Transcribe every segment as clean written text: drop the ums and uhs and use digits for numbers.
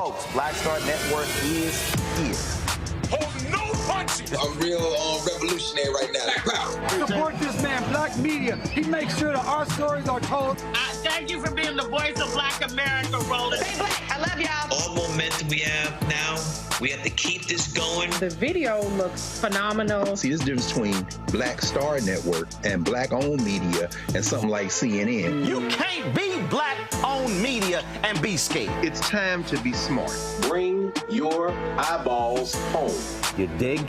Folks, Black Star Network is here. Oh, no punches! I'm real revolutionary right now. Support this man, Black Media. He makes sure that our stories are told. Thank you for being the voice of Black America, Rollin. Stay black. I love y'all. All momentum we have now, we have to keep this going. The video looks phenomenal. See, there's a difference between Black Star Network and Black-owned media and something like CNN. You can't be Black-owned media and be scared. It's time to be smart. Bring your eyeballs home. You dig?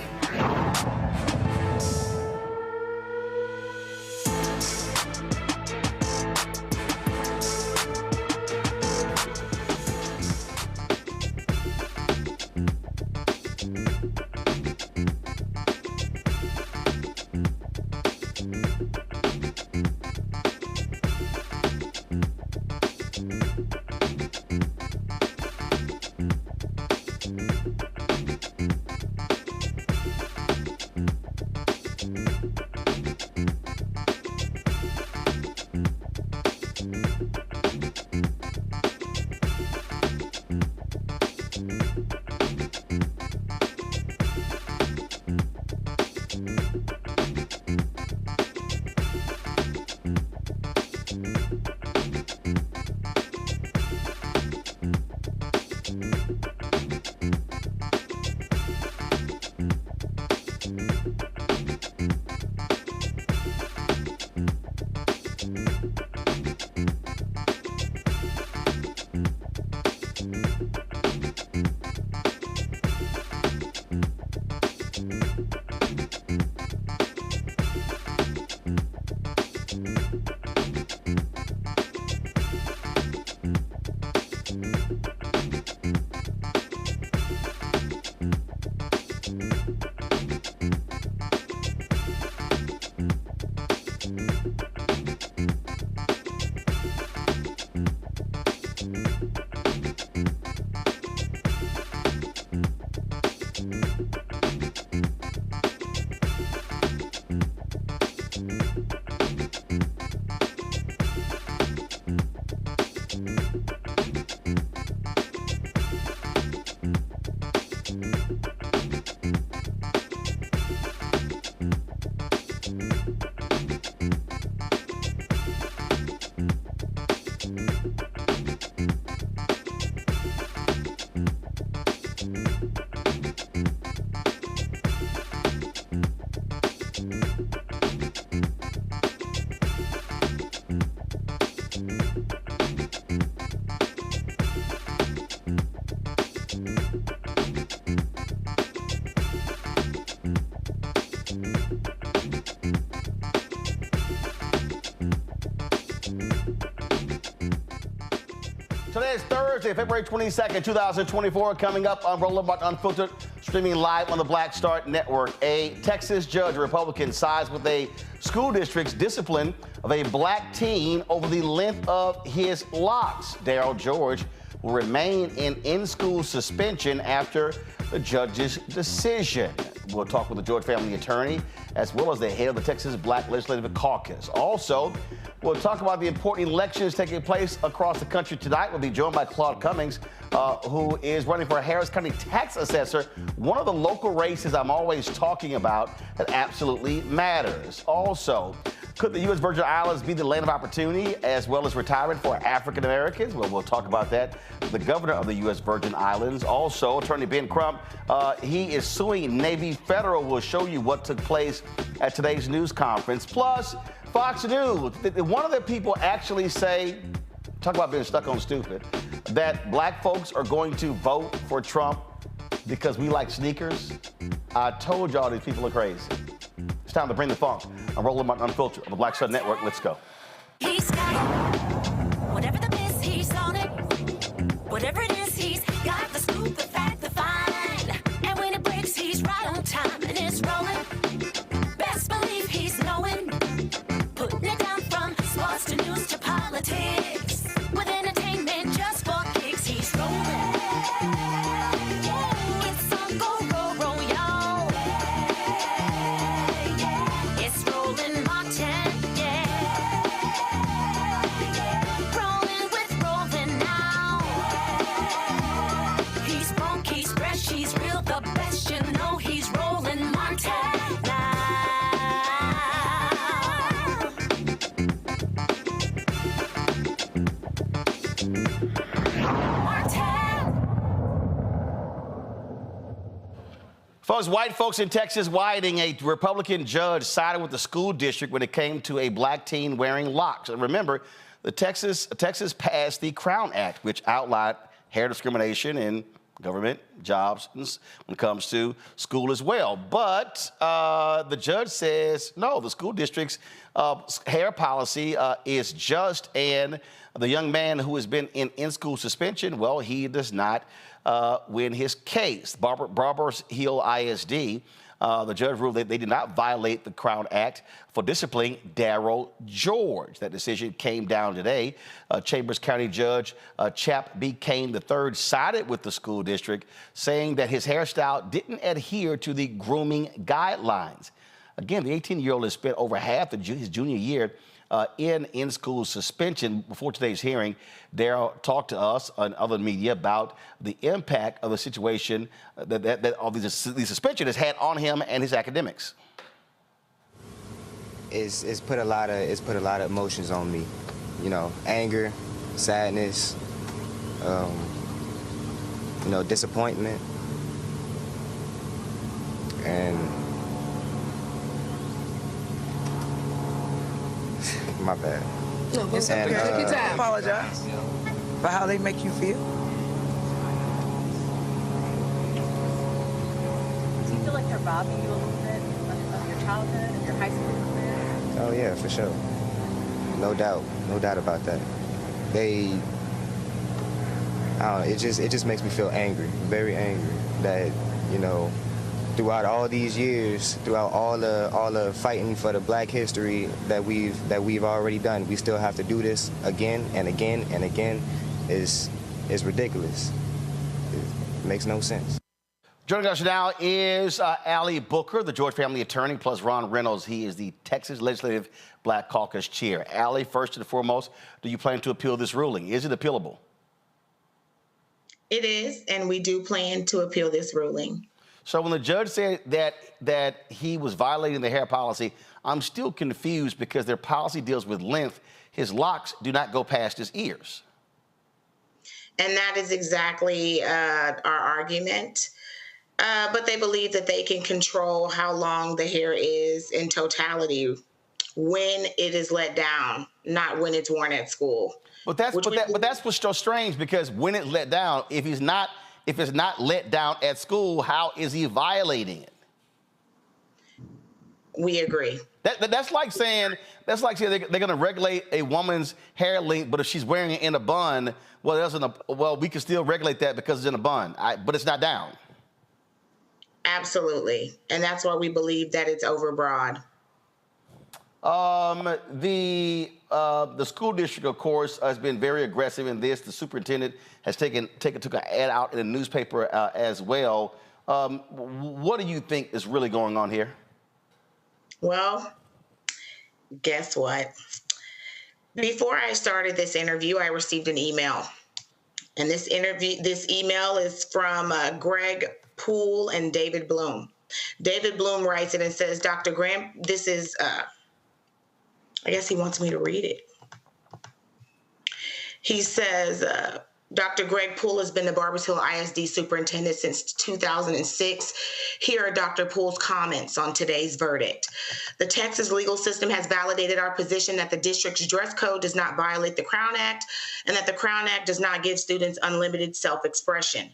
Today is Thursday, February 22nd, 2024. Coming up on Rollin Unfiltered, streaming live on the Black Star Network. A Texas judge, a Republican, sides with a school district's discipline of a black teen over the length of his locks. Darryl George will remain in-school suspension after the judge's decision. We'll talk with the George family attorney, as well as the head of the Texas Black Legislative Caucus. Also, we'll talk about the important elections taking place across the country tonight. We'll be joined by Claude Cummings, who is running for Harris County tax assessor, one of the local races I'm always talking about that absolutely matters. Also, could the U.S. Virgin Islands be the land of opportunity as well as retirement for African Americans? Well, we'll talk about that. The governor of the U.S. Virgin Islands, also Attorney Ben Crump, he is suing Navy Federal. We'll show you what took place at today's news conference. Plus, Fox News, one of the people actually say, talk about being stuck on stupid, that black folks are going to vote for Trump because we like sneakers. I told y'all these people are crazy. It's time to bring the funk. I'm Rollin Unfiltered on the Black Star Network. Let's go. He's got it. Whatever the miss, he's on it. Whatever it is, he's got the scoop, the fact, the fine. Folks, white folks in Texas widening, a Republican judge sided with the school district when it came to a black teen wearing locks. And remember, Texas passed the Crown Act, which outlawed hair discrimination in government jobs when it comes to school as well. But the judge says, no, the school district's hair policy is just, and the young man who has been in in-school suspension, well, he does not win his case. Barbers Hill ISD, the judge ruled that they did not violate the Crown Act for disciplining Darryl George. That decision came down today. Chambers County Judge Chap B. Kane III sided with the school district, saying that his hairstyle didn't adhere to the grooming guidelines. Again, the 18-year-old has spent over half of his junior year in-school suspension. Before today's hearing, Darryl talked to us and other media about the impact of the situation that all the suspension has had on him and his academics. It's put a lot of emotions on me, you know, anger, sadness, you know, disappointment, and my bad. No, it's okay. Take your time. Apologize for how they make you feel. Do you feel like they're robbing you a little bit of your childhood and your high school career? Oh yeah, for sure. No doubt about that. I don't know, it just makes me feel angry, very angry that, you know, throughout all these years, throughout all the fighting for the black history that we've already done, we still have to do this again and again and again. Is ridiculous. It makes no sense. Joining us now is Ali Booker, the George family attorney, plus Ron Reynolds. He is the Texas Legislative Black Caucus chair. Ali, first and foremost, do you plan to appeal this ruling? Is it appealable? It is, and we do plan to appeal this ruling. So when the judge said that he was violating the hair policy, I'm still confused because their policy deals with length. His locks do not go past his ears. And that is exactly our argument. But they believe that they can control how long the hair is in totality when it is let down, not when it's worn at school. But that's what's so strange, because when it's let down, if it's not let down at school, how is he violating it? We agree. That's like saying they're going to regulate a woman's hair length, but if she's wearing it in a bun, well, we can still regulate that because it's in a bun, but it's not down. Absolutely, and that's why we believe that it's overbroad. The school district, of course, has been very aggressive in this. The superintendent has took an ad out in the newspaper as well. What do you think is really going on here? Well, guess what? Before I started this interview, I received an email, and this email is from Greg Poole and David Bloom. David Bloom writes it and says, Dr. Graham, this is, I guess he wants me to read it. He says, Dr. Greg Poole has been the Barbers Hill ISD superintendent since 2006. Here are Dr. Poole's comments on today's verdict. The Texas legal system has validated our position that the district's dress code does not violate the Crown Act and that the Crown Act does not give students unlimited self-expression.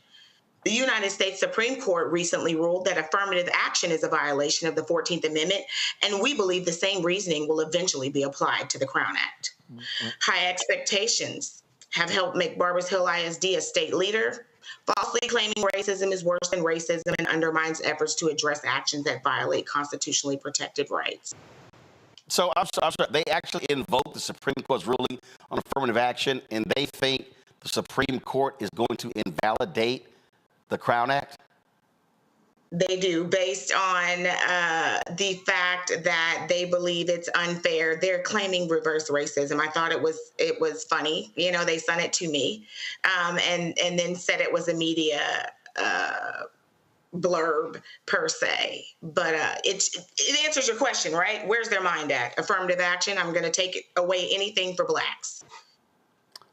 The United States Supreme Court recently ruled that affirmative action is a violation of the 14th Amendment, and we believe the same reasoning will eventually be applied to the Crown Act. High expectations have helped make Barbers Hill ISD a state leader. Falsely claiming racism is worse than racism and undermines efforts to address actions that violate constitutionally protected rights. So I'm sorry, they actually invoked the Supreme Court's ruling on affirmative action, and they think the Supreme Court is going to invalidate the Crown Act? They do, based on the fact that they believe it's unfair. They're claiming reverse racism. I thought it was funny. You know, they sent it to me, and then said it was a media blurb per se. But it answers your question, right? Where's their mind at? Affirmative action. I'm going to take away anything for blacks.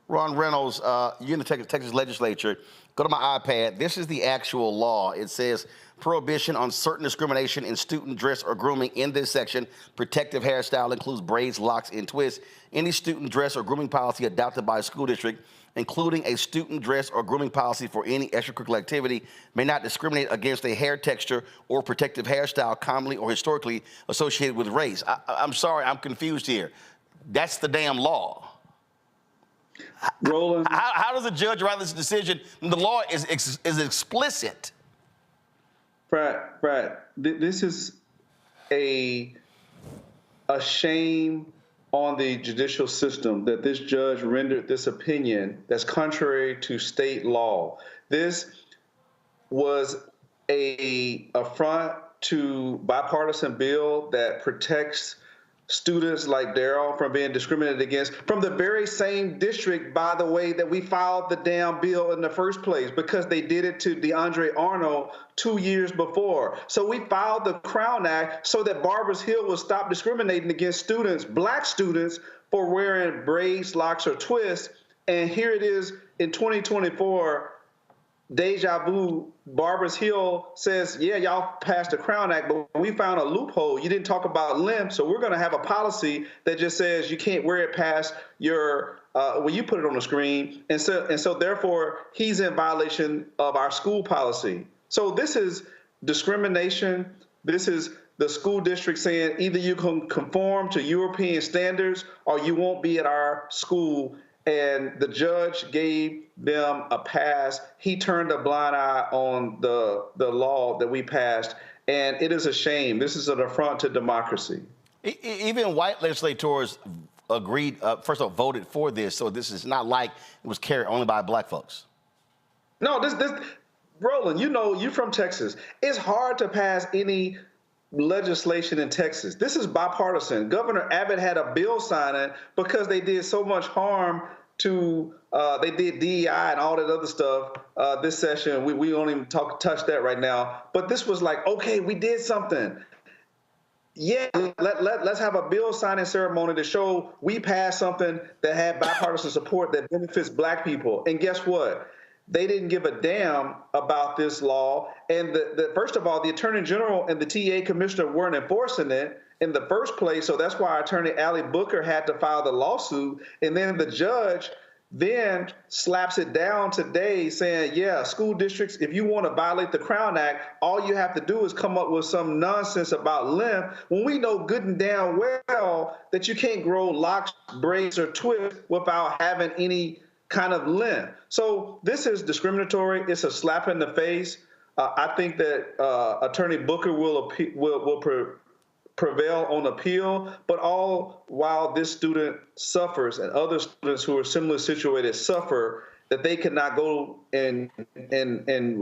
Ron Reynolds, you're in the Texas legislature. Go to my iPad. This is the actual law. It says prohibition on certain discrimination in student dress or grooming. In this section, protective hairstyle includes braids, locks, and twists. Any student dress or grooming policy adopted by a school district, including a student dress or grooming policy for any extracurricular activity, may not discriminate against a hair texture or protective hairstyle commonly or historically associated with race. I'm sorry, I'm confused here. That's the damn law. Rollin. How does a judge write this decision when the law is explicit? Brad, this is a shame on the judicial system that this judge rendered this opinion that's contrary to state law. This was an affront to bipartisan bill that protects students like Darryl from being discriminated against from the very same district, by the way, that we filed the damn bill in the first place, because they did it to DeAndre Arnold 2 years before. So we filed the Crown Act so that Barbers Hill would stop discriminating against students, black students, for wearing braids, locks, or twists. And here it is in 2024, deja vu. Barbers Hill says, yeah, y'all passed the Crown Act, but we found a loophole. You didn't talk about limb, so we're going to have a policy that just says you can't wear it past your, well, you put it on the screen. And so therefore, he's in violation of our school policy. So this is discrimination. This is the school district saying either you can conform to European standards or you won't be at our school. And the judge gave them a pass. He turned a blind eye on the law that we passed, and it is a shame. This is an affront to democracy. Even white legislators agreed, first of all, voted for this, so this is not like it was carried only by black folks. No, this Rollin, you know, you're from Texas. It's hard to pass any legislation in Texas. This is bipartisan. Governor Abbott had a bill signing because they did so much harm to, they did DEI and all that other stuff this session. We don't even touch that right now. But this was like, okay, we did something. Yeah, let's have a bill signing ceremony to show we passed something that had bipartisan support that benefits black people. And guess what? They didn't give a damn about this law. And first of all, the Attorney General and the TA Commissioner weren't enforcing it in the first place. So that's why Attorney Ali Booker had to file the lawsuit. And then the judge then slaps it down today saying, yeah, school districts, if you want to violate the Crown Act, all you have to do is come up with some nonsense about limb, when we know good and damn well that you can't grow locks, braids, or twists without having any kind of limb. So this is discriminatory. It's a slap in the face. I think that Attorney Booker will prevail on appeal, but all while this student suffers and other students who are similarly situated suffer, that they cannot go and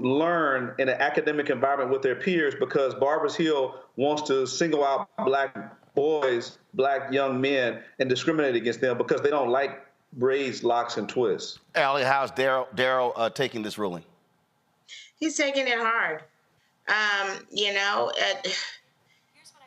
learn in an academic environment with their peers because Barbers Hill wants to single out black boys, black young men, and discriminate against them because they don't like braids, locks, and twists. Allie, how's Darryl taking this ruling? He's taking it hard.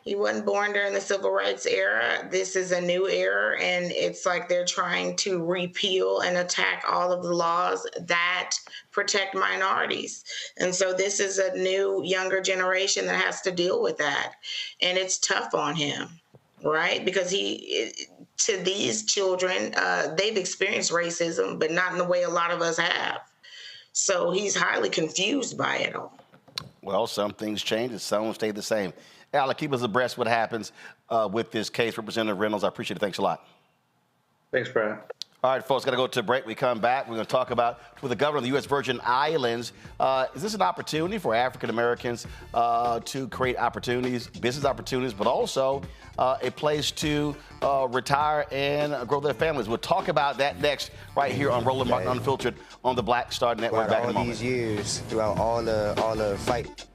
He wasn't born during the civil rights era. This is a new era, and it's like they're trying to repeal and attack all of the laws that protect minorities. And so this is a new, younger generation that has to deal with that. And it's tough on him, right? Because to these children, they've experienced racism, but not in the way a lot of us have. So he's highly confused by it all. Well, some things change and some stay the same. Alec, keep us abreast what happens with this case. Representative Reynolds, I appreciate it. Thanks a lot. Thanks, Brad. All right, folks, got to go to a break. We come back. We're going to talk about with the governor of the U.S. Virgin Islands. Is this an opportunity for African Americans to create opportunities, business opportunities, but also a place to retire and grow their families? We'll talk about that next right here on Rollin Unfiltered on the Black Star Network. Back in a moment. All these years, throughout all the fight.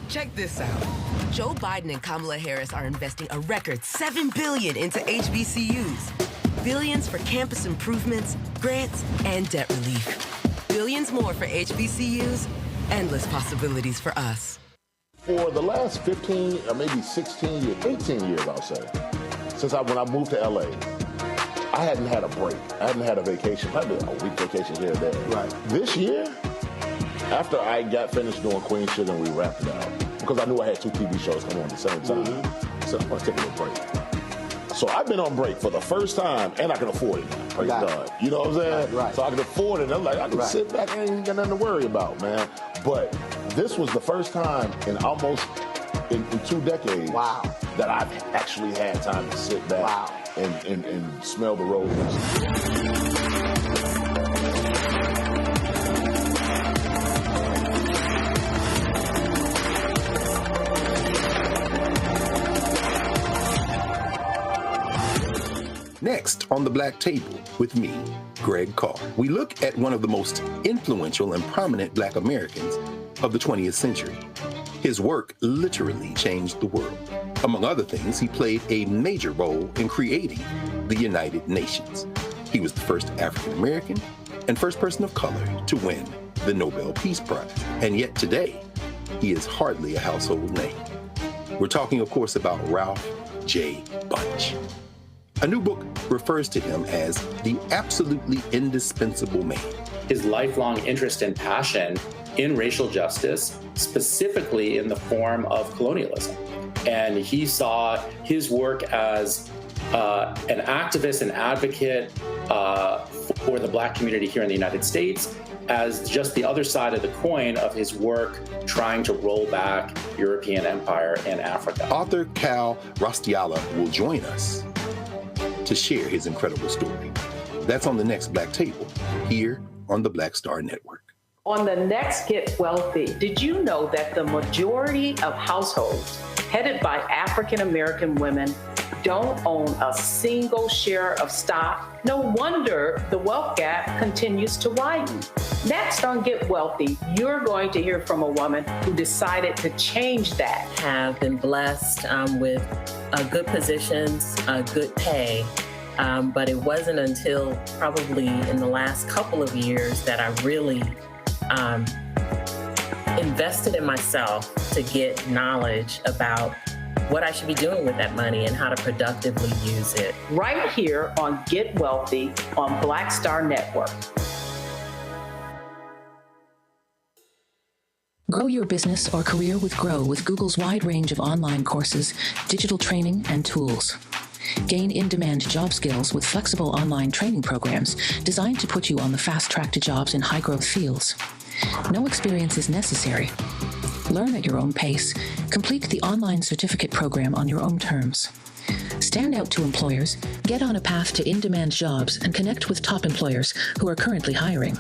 Check this out. Joe Biden and Kamala Harris are investing a record $7 billion into HBCUs. Billions for campus improvements, grants, and debt relief. Billions more for HBCUs. Endless possibilities for us. For the last 15 or maybe 16 years, 18 years, I'll say, when I moved to LA, I hadn't had a break. I hadn't had a vacation, probably a week vacation here or there. Right. This year, after I got finished doing Queen Sugar and we wrapped it out, because I knew I had 2 TV shows come on at the same time, I said, I'm going to take a little break. So I've been on break for the first time, and I can afford it now. Praise God. You know what I'm saying? Right. So I can afford it. I'm like, I can sit back and ain't got nothing to worry about, man. But this was the first time in almost in 2 decades that I've actually had time to sit back and smell the roses. Next on the Black Table with me, Greg Carr, we look at one of the most influential and prominent Black Americans of the 20th century. His work literally changed the world. Among other things, he played a major role in creating the United Nations. He was the first African American and first person of color to win the Nobel Peace Prize. And yet today, he is hardly a household name. We're talking, of course, about Ralph J. Bunche. A new book refers to him as the absolutely indispensable man. His lifelong interest and passion in racial justice, specifically in the form of colonialism. And he saw his work as an activist and advocate for the Black community here in the United States as just the other side of the coin of his work trying to roll back European empire in Africa. Author Cal Rostiala will join us to share his incredible story. That's on the next Black Table, here on the Black Star Network. On the next Get Wealthy, did you know that the majority of households headed by African American women don't own a single share of stock? No wonder the wealth gap continues to widen. Next on Get Wealthy, you're going to hear from a woman who decided to change that. Have been blessed with good positions, good pay, but it wasn't until probably in the last couple of years that I really invested in myself to get knowledge about what I should be doing with that money and how to productively use it. Right here on Get Wealthy on Black Star Network. Grow your business or career with Grow with Google's wide range of online courses, digital training, and tools. Gain in-demand job skills with flexible online training programs designed to put you on the fast track to jobs in high-growth fields. No experience is necessary. Learn at your own pace. Complete the online certificate program on your own terms. Stand out to employers, get on a path to in-demand jobs, and connect with top employers who are currently hiring.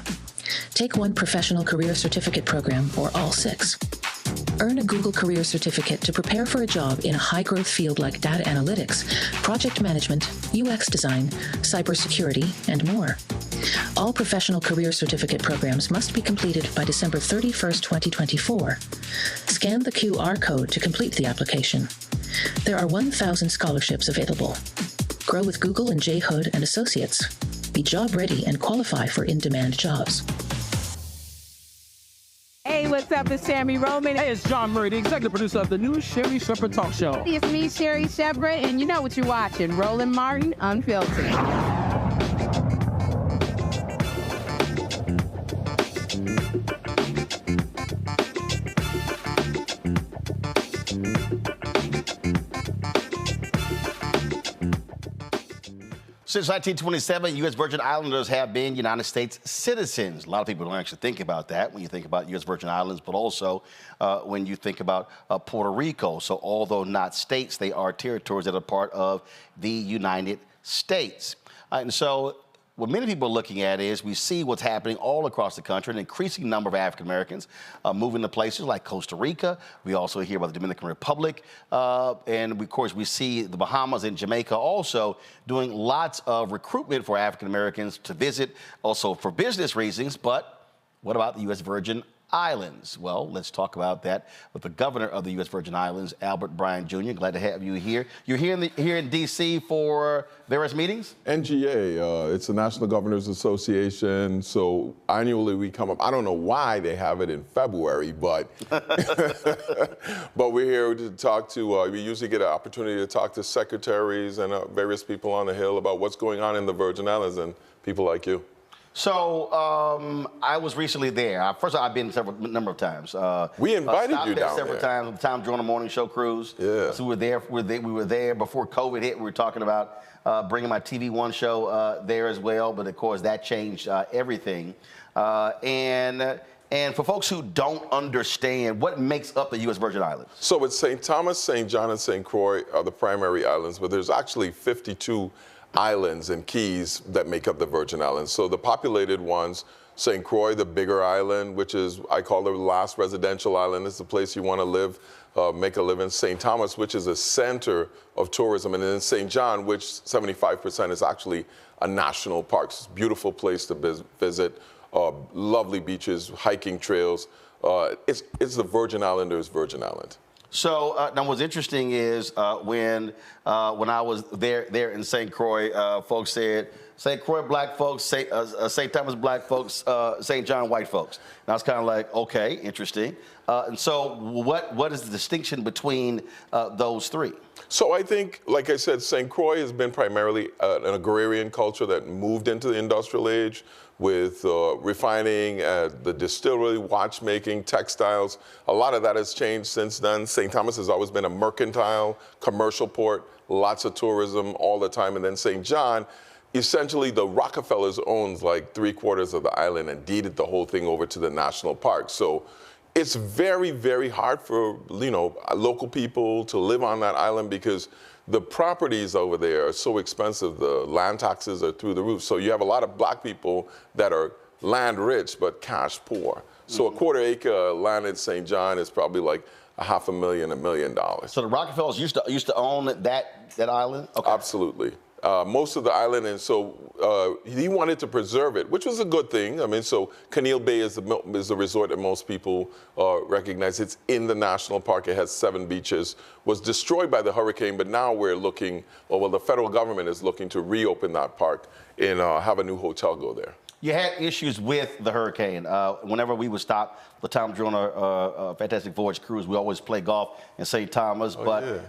Take one professional career certificate program or all 6. Earn a Google Career Certificate to prepare for a job in a high-growth field like data analytics, project management, UX design, cybersecurity, and more. All professional career certificate programs must be completed by December 31st, 2024. Scan the QR code to complete the application. There are 1,000 scholarships available. Grow with Google and J. Hood and Associates. Be job ready and qualify for in-demand jobs. Hey, what's up? It's Tammy Roman. Hey, it's John Murray, the executive producer of the new Sherry Shepherd Talk Show. It's me, Sherry Shepherd, and you know what you're watching, Rollin Martin, Unfiltered. Since 1927, U.S. Virgin Islanders have been United States citizens. A lot of people don't actually think about that when you think about U.S. Virgin Islands, but also when you think about Puerto Rico. So although not states, they are territories that are part of the United States. And so what many people are looking at is we see what's happening all across the country, an increasing number of African Americans moving to places like Costa Rica. We also hear about the Dominican Republic. And of course, we see the Bahamas and Jamaica also doing lots of recruitment for African Americans to visit, also for business reasons. But what about the U.S. Virgin Islands. Well, let's talk about that with the governor of the U.S. Virgin Islands, Albert Bryan Jr. Glad to have you here. You're here in D.C. for various meetings? NGA, it's the National Governors Association. So annually we come up. I don't know why they have it in February, but but we're here to talk to. We usually get an opportunity to talk to secretaries and various people on the Hill about what's going on in the Virgin Islands and people like you. So I was recently there. First of all, I've been a number of times. We invited you down several times. The Tom Joyner Morning Show cruise. Yeah. So we were there. We were there before COVID hit. We were talking about bringing my TV One show there as well. But of course, that changed everything. And for folks who don't understand, what makes up the U.S. Virgin Islands? So it's St. Thomas, St. John, and St. Croix are the primary islands, but there's actually 52 islands and keys that make up the Virgin Islands. So the populated ones, St. Croix, the bigger island, which is, I call the last residential island. It's the place you want to live, make a living. St. Thomas, which is a center of tourism. And then St. John, which 75% is actually a national park. It's a beautiful place to visit, lovely beaches, hiking trails. It's the Virgin Islanders' Virgin Island. So now what's interesting is when I was there in St. Croix, folks said, St. Croix black folks, St. Thomas black folks, St. John white folks. And I was kind of like, okay, interesting. And so what is the distinction between those three? So I think, like I said, St. Croix has been primarily an agrarian culture that moved into the industrial age with refining, the distillery, watchmaking, textiles. A lot of that has changed since then. St. Thomas has always been a mercantile, commercial port, lots of tourism all the time. And then St. John, essentially the Rockefellers owns like 3/4 of the island and deeded the whole thing over to the national park. So it's very, very hard for, local people to live on that island because the properties over there are so expensive. The land taxes are through the roof. So you have a lot of black people that are land rich but cash poor. So a quarter-acre land in St. John is probably like $500,000, $1 million. So the Rockefellers used to own that island? Okay. Absolutely. Most of the island, and so he wanted to preserve it, which was a good thing. I mean, so Conneaut Bay is the resort that most people recognize. It's in the national park. It has 7 beaches. Was destroyed by the hurricane, but now we're looking, well, the federal government is looking to reopen that park and have a new hotel go there. You had issues with the hurricane. Whenever we would stop the Tom Joyner Fantastic Voyage cruise, we always play golf in St. Thomas.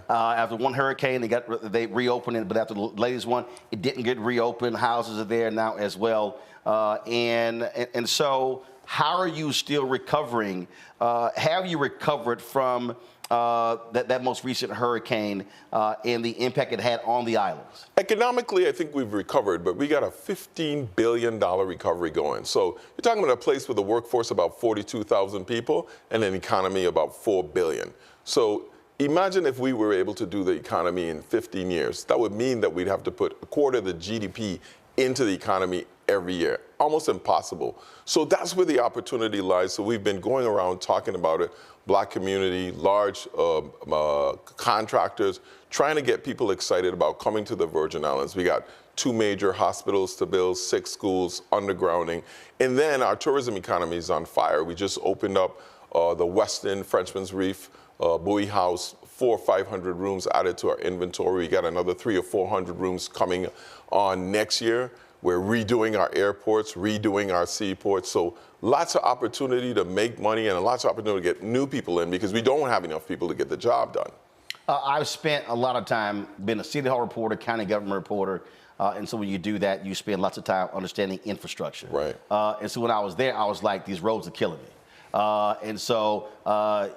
After one hurricane, they reopened it. But after the latest one, it didn't get reopened. Houses are there now as well. And so, how are you still recovering? Have you recovered from that most recent hurricane and the impact it had on the islands? Economically, I think we've recovered, but we got a $15 billion recovery going. So you're talking about a place with a workforce about 42,000 people and an economy about $4 billion. So imagine if we were able to do the economy in 15 years. That would mean that we'd have to put a quarter of the GDP into the economy every year. Almost impossible. So that's where the opportunity lies. So we've been going around talking about it. Black community, large contractors, trying to get people excited about coming to the Virgin Islands. We got 2 major hospitals to build, 6 schools, undergrounding. And then our tourism economy is on fire. We just opened up the Westin Frenchman's Reef Bowie House, 400 or 500 rooms added to our inventory. We got another 300 or 400 rooms coming on next year. We're redoing our airports, redoing our seaports. So lots of opportunity to make money and lots of opportunity to get new people in because we don't have enough people to get the job done. I've spent a lot of time being a city hall reporter, county government reporter. And so when you do that, you spend lots of time understanding infrastructure. Right. And so when I was there, I was like, these roads are killing me. And so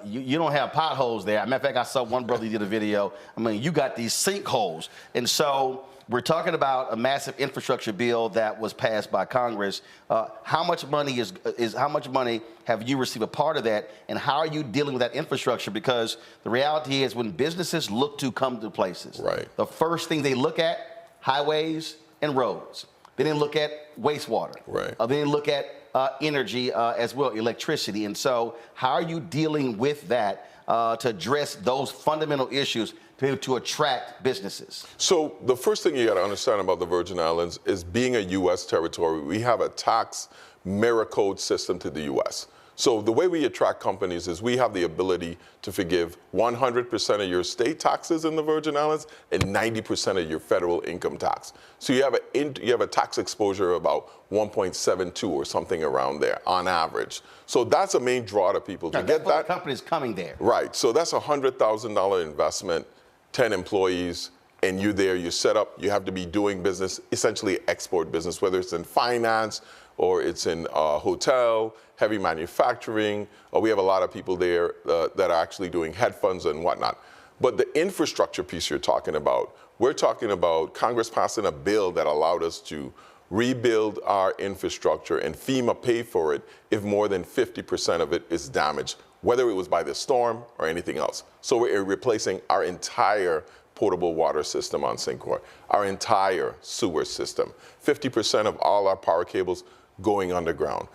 you don't have potholes there. As a matter of fact, I saw one brother did a video. I mean, you got these sinkholes. And so we're talking about a massive infrastructure bill that was passed by Congress. How much money how much money have you received a part of that, and how are you dealing with that infrastructure? Because the reality is, when businesses look to come to places, right, the first thing they look at, highways and roads. They didn't look at wastewater. Right. They didn't look at energy as well, electricity. And so, how are you dealing with that to address those fundamental issues to be able to attract businesses? So the first thing you got to understand about the Virgin Islands is, being a U.S. territory, we have a tax mirror code system to the U.S. So the way we attract companies is we have the ability to forgive 100% of your state taxes in the Virgin Islands and 90% of your federal income tax. So you have a tax exposure of about 1.72 or something around there on average. So that's a main draw to people to get that. Companies coming there. Right. So that's a $100,000 investment, 10 employees, and you're there, you're set up, you have to be doing business, essentially export business, whether it's in finance or it's in hotel, heavy manufacturing, or we have a lot of people there that are actually doing hedge funds and whatnot. But the infrastructure piece you're talking about, we're talking about Congress passing a bill that allowed us to rebuild our infrastructure and FEMA pay for it if more than 50% of it is damaged, whether it was by the storm or anything else. So we're replacing our entire potable water system on St. Croix, our entire sewer system, 50% of all our power cables going underground.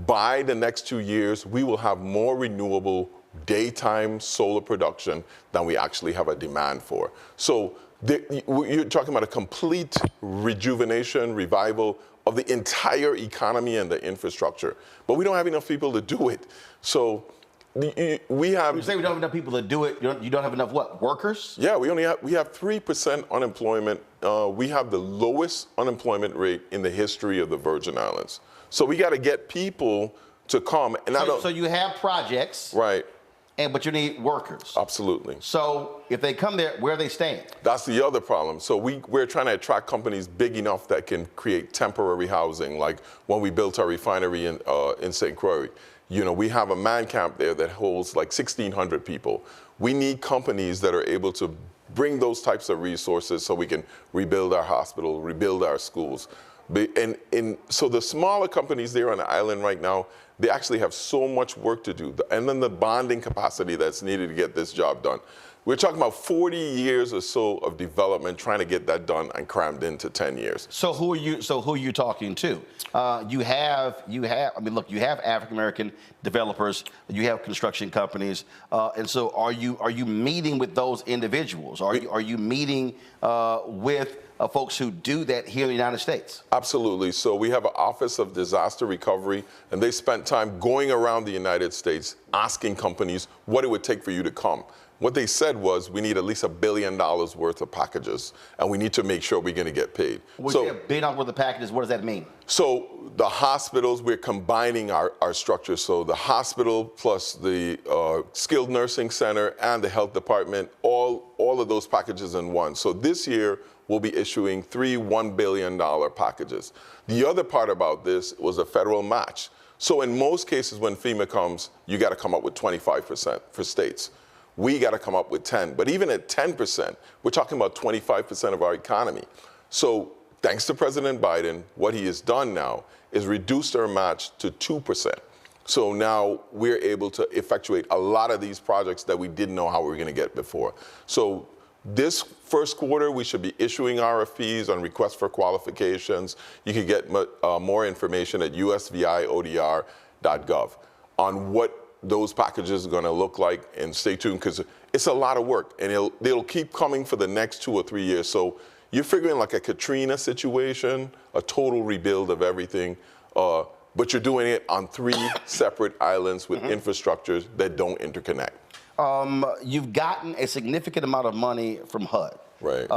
By the next 2 years, we will have more renewable daytime solar production than we actually have a demand for. So you're talking about a complete rejuvenation, revival of the entire economy and the infrastructure. But we don't have enough people to do it. So we have. You say we don't have enough people to do it. You don't have enough what? Workers? Yeah, we have 3% unemployment. We have the lowest unemployment rate in the history of the Virgin Islands. So we got to get people to come. And so you have projects, right? But you need workers. Absolutely. So if they come there, where are they staying? That's the other problem. So we're trying to attract companies big enough that can create temporary housing, like when we built our refinery in St. Croix. You know, we have a man camp there that holds like 1,600 people. We need companies that are able to bring those types of resources so we can rebuild our hospital, rebuild our schools. So the smaller companies there on the island right now, they actually have so much work to do. And then the bonding capacity that's needed to get this job done. We're talking about 40 years or so of development trying to get that done and crammed into 10 years. So who are you talking to? You have African American developers, you have construction companies, and so are you meeting with those individuals? Are you meeting with folks who do that here in the United States? Absolutely. So we have an Office of Disaster Recovery, and they spent time going around the United States asking companies what it would take for you to come. What they said was, we need at least $1 billion worth of packages, and we need to make sure we're going to get paid. When you say $1 billion worth of packages, what does that mean? So the hospitals, we're combining our structure. So the hospital plus the skilled nursing center and the health department, all of those packages in one. So this year, we'll be issuing 3 $1 billion packages. The other part about this was a federal match. So in most cases, when FEMA comes, you got to come up with 25% for states. We got to come up with 10. But even at 10%, we're talking about 25% of our economy. So thanks to President Biden, what he has done now is reduced our match to 2%. So now we're able to effectuate a lot of these projects that we didn't know how we were going to get before. So this first quarter, we should be issuing RFPs on requests for qualifications. You can get more information at USVI-ODR.gov on what those packages are going to look like, and stay tuned because it's a lot of work, and it'll keep coming for the next 2 or 3 years. So you're figuring like a Katrina situation, a total rebuild of everything, but you're doing it on 3 separate islands with infrastructures that don't interconnect. You've gotten a significant amount of money from HUD, right?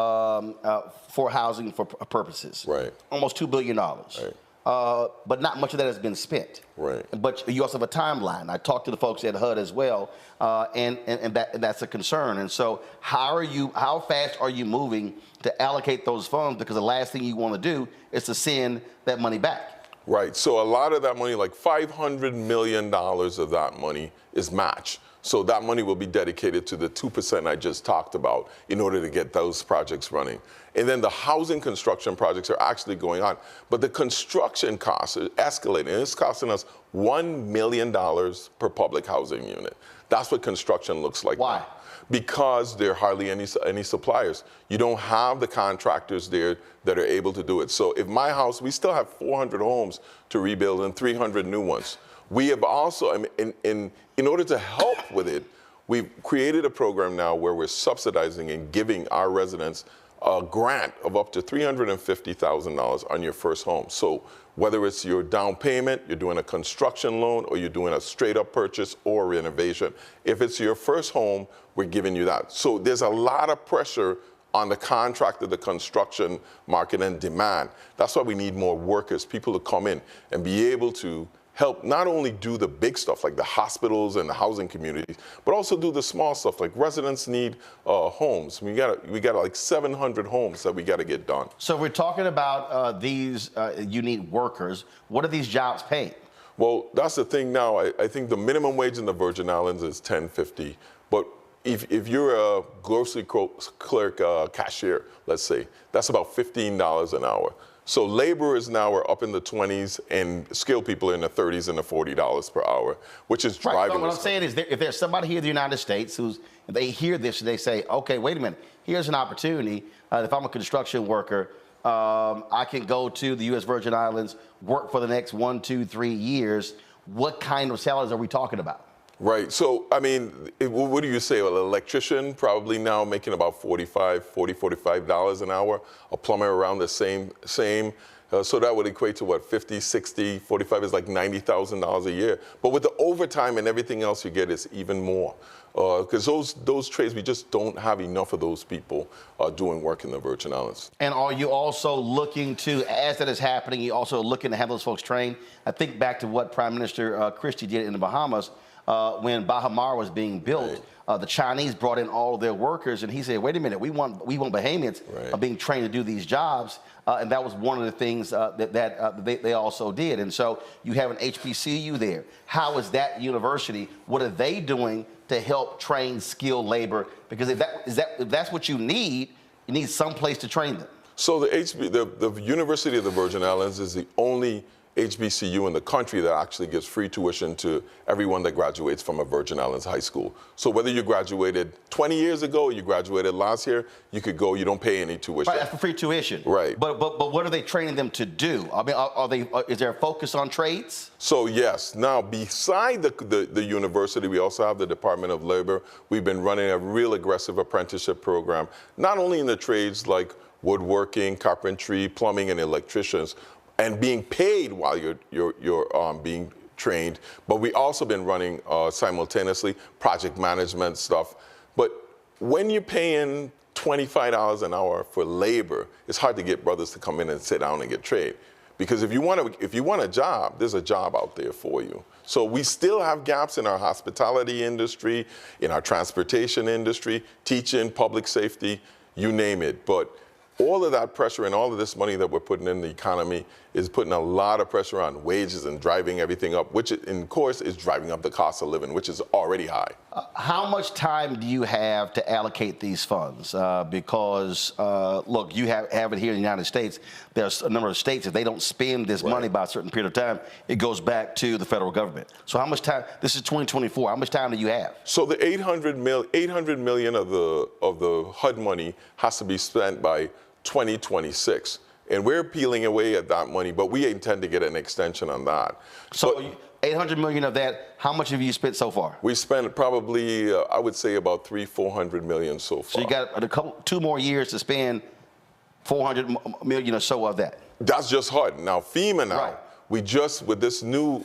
For housing for purposes, right? Almost $2 billion, right? But not much of that has been spent. Right. But you also have a timeline. I talked to the folks at HUD as well, and that's a concern. And so how fast are you moving to allocate those funds? Because the last thing you want to do is to send that money back. Right. So a lot of that money, like $500 million of that money is match. So that money will be dedicated to the 2% I just talked about in order to get those projects running. And then the housing construction projects are actually going on. But the construction costs are escalating. And it's costing us $1 million per public housing unit. That's what construction looks like. Why? Now. Because there are hardly any suppliers. You don't have the contractors there that are able to do it. So if my house, we still have 400 homes to rebuild and 300 new ones. We have also, in order to help with it, we've created a program now where we're subsidizing and giving our residents a grant of up to $350,000 on your first home. So whether it's your down payment, you're doing a construction loan, or you're doing a straight up purchase or renovation, if it's your first home, we're giving you that. So there's a lot of pressure on the contractor, the construction market, and demand. That's why we need more workers, people to come in and be able to help not only do the big stuff like the hospitals and the housing communities, but also do the small stuff like residents need homes. We got like 700 homes that we got to get done. So we're talking about these, you need workers. What are these jobs paid? Well, that's the thing now. I think the minimum wage in the Virgin Islands is $10.50, but if you're a grocery clerk, cashier, let's say, that's about $15 an hour. So laborers now are up in the 20s, and skilled people are in the 30s and the $40 per hour, which is driving. Right, what I'm saying is, if there's somebody here in the United States they hear this and they say, okay, wait a minute, here's an opportunity. If I'm a construction worker, I can go to the U.S. Virgin Islands, work for the next 1, 2, 3 years. What kind of salaries are we talking about? Right. So, I mean, what do you say? Well, an electrician probably now making about $45 an hour. A plumber around the same. So that would equate to what, 50, 60, 45 is like $90,000 a year. But with the overtime and everything else you get is even more. Because those trades, we just don't have enough of those people doing work in the Virgin Islands. And are you also looking to, as that is happening, you also looking to have those folks trained? I think back to what Prime Minister Christie did in the Bahamas. When Baha Mar was being built, the Chinese brought in all of their workers, and he said, wait a minute, we want Bahamians being trained to do these jobs, and that was one of the things that they also did. And so you have an HBCU there. How is that university? What are they doing to help train skilled labor? Because if that's what you need some place to train them. So the University of the Virgin Islands is the only HBCU in the country that actually gives free tuition to everyone that graduates from a Virgin Islands high school. So whether you graduated 20 years ago or you graduated last year, you could go, you don't pay any tuition. Right, that's for free tuition. Right. But what are they training them to do? I mean, is there a focus on trades? So yes, now beside the university, we also have the Department of Labor. We've been running a real aggressive apprenticeship program, not only in the trades like woodworking, carpentry, plumbing, and electricians, and being paid while you're being trained. But we also been running simultaneously project management stuff. But when you're paying $25 an hour for labor, it's hard to get brothers to come in and sit down and get trained. Because if you want a job, there's a job out there for you. So we still have gaps in our hospitality industry, in our transportation industry, teaching, public safety, you name it. But all of that pressure and all of this money that we're putting in the economy is putting a lot of pressure on wages and driving everything up, which, of course, is driving up the cost of living, which is already high. How much time do you have to allocate these funds? Because, look, you have it here in the United States. There's a number of states, if they don't spend this money by a certain period of time, it goes back to the federal government. So how much time, this is 2024, how much time do you have? So the $800 million of the HUD money has to be spent by 2026. And we're peeling away at that money, but we intend to get an extension on that. So $800 million of that, how much have you spent so far? We spent probably, I would say, about $400 million so far. So you got 2 more years to spend $400 million or so of that. That's just HUD. Now FEMA now. Right. We just, with this new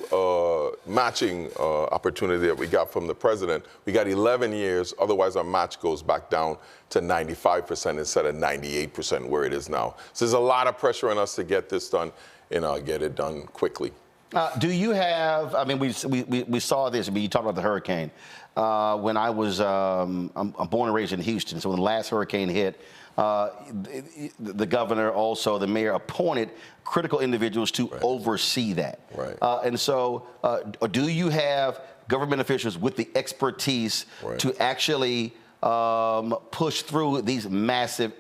matching opportunity that we got from the president, we got 11 years. Otherwise, our match goes back down to 95% instead of 98% where it is now. So there's a lot of pressure on us to get this done and get it done quickly. Do you have, I mean, we saw this, I mean, you talked about the hurricane. When I was, I'm born and raised in Houston, so when the last hurricane hit, the governor, also the mayor, appointed critical individuals to oversee that. Right. And so do you have government officials with the expertise to actually push through these massive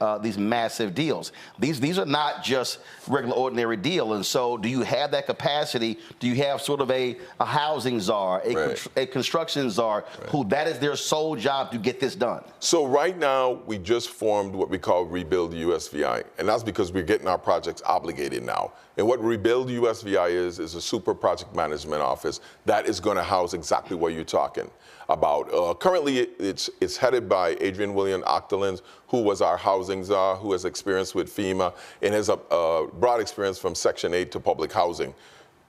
deals? These are not just regular ordinary deal. And so do you have that capacity? Do you have sort of a housing czar, a construction czar, who that is their sole job to get this done? So right now, we just formed what we call Rebuild USVI. And that's because we're getting our projects obligated now. And what Rebuild USVI is a super project management office that is going to house exactly what you're talking about. Currently, it's headed by Adrienne William Octolins, who was our housing czar, who has experience with FEMA and has a broad experience from Section 8 to public housing.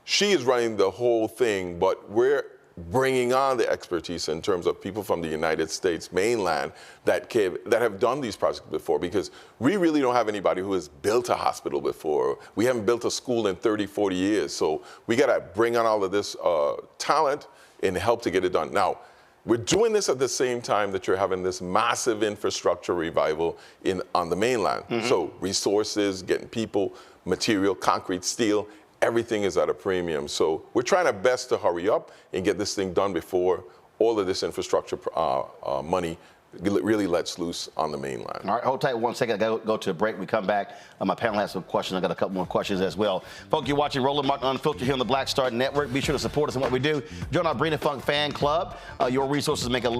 She is running the whole thing, but we're bringing on the expertise in terms of people from the United States mainland that have done these projects before, because we really don't have anybody who has built a hospital before. We haven't built a school in 30, 40 years. So we got to bring on all of this talent and help to get it done. Now, we're doing this at the same time that you're having this massive infrastructure revival on the mainland. So resources, getting people, material, concrete, steel, everything is at a premium. So we're trying our best to hurry up and get this thing done before all of this infrastructure money really lets loose on the mainland. All right, hold tight 1 second. I got to go to a break. We come back. My panel has some questions. I got a couple more questions as well. Folks, you're watching Rollin Martin Unfiltered here on the Black Star Network. Be sure to support us in what we do. Join our Brina Funk fan club. Your resources make it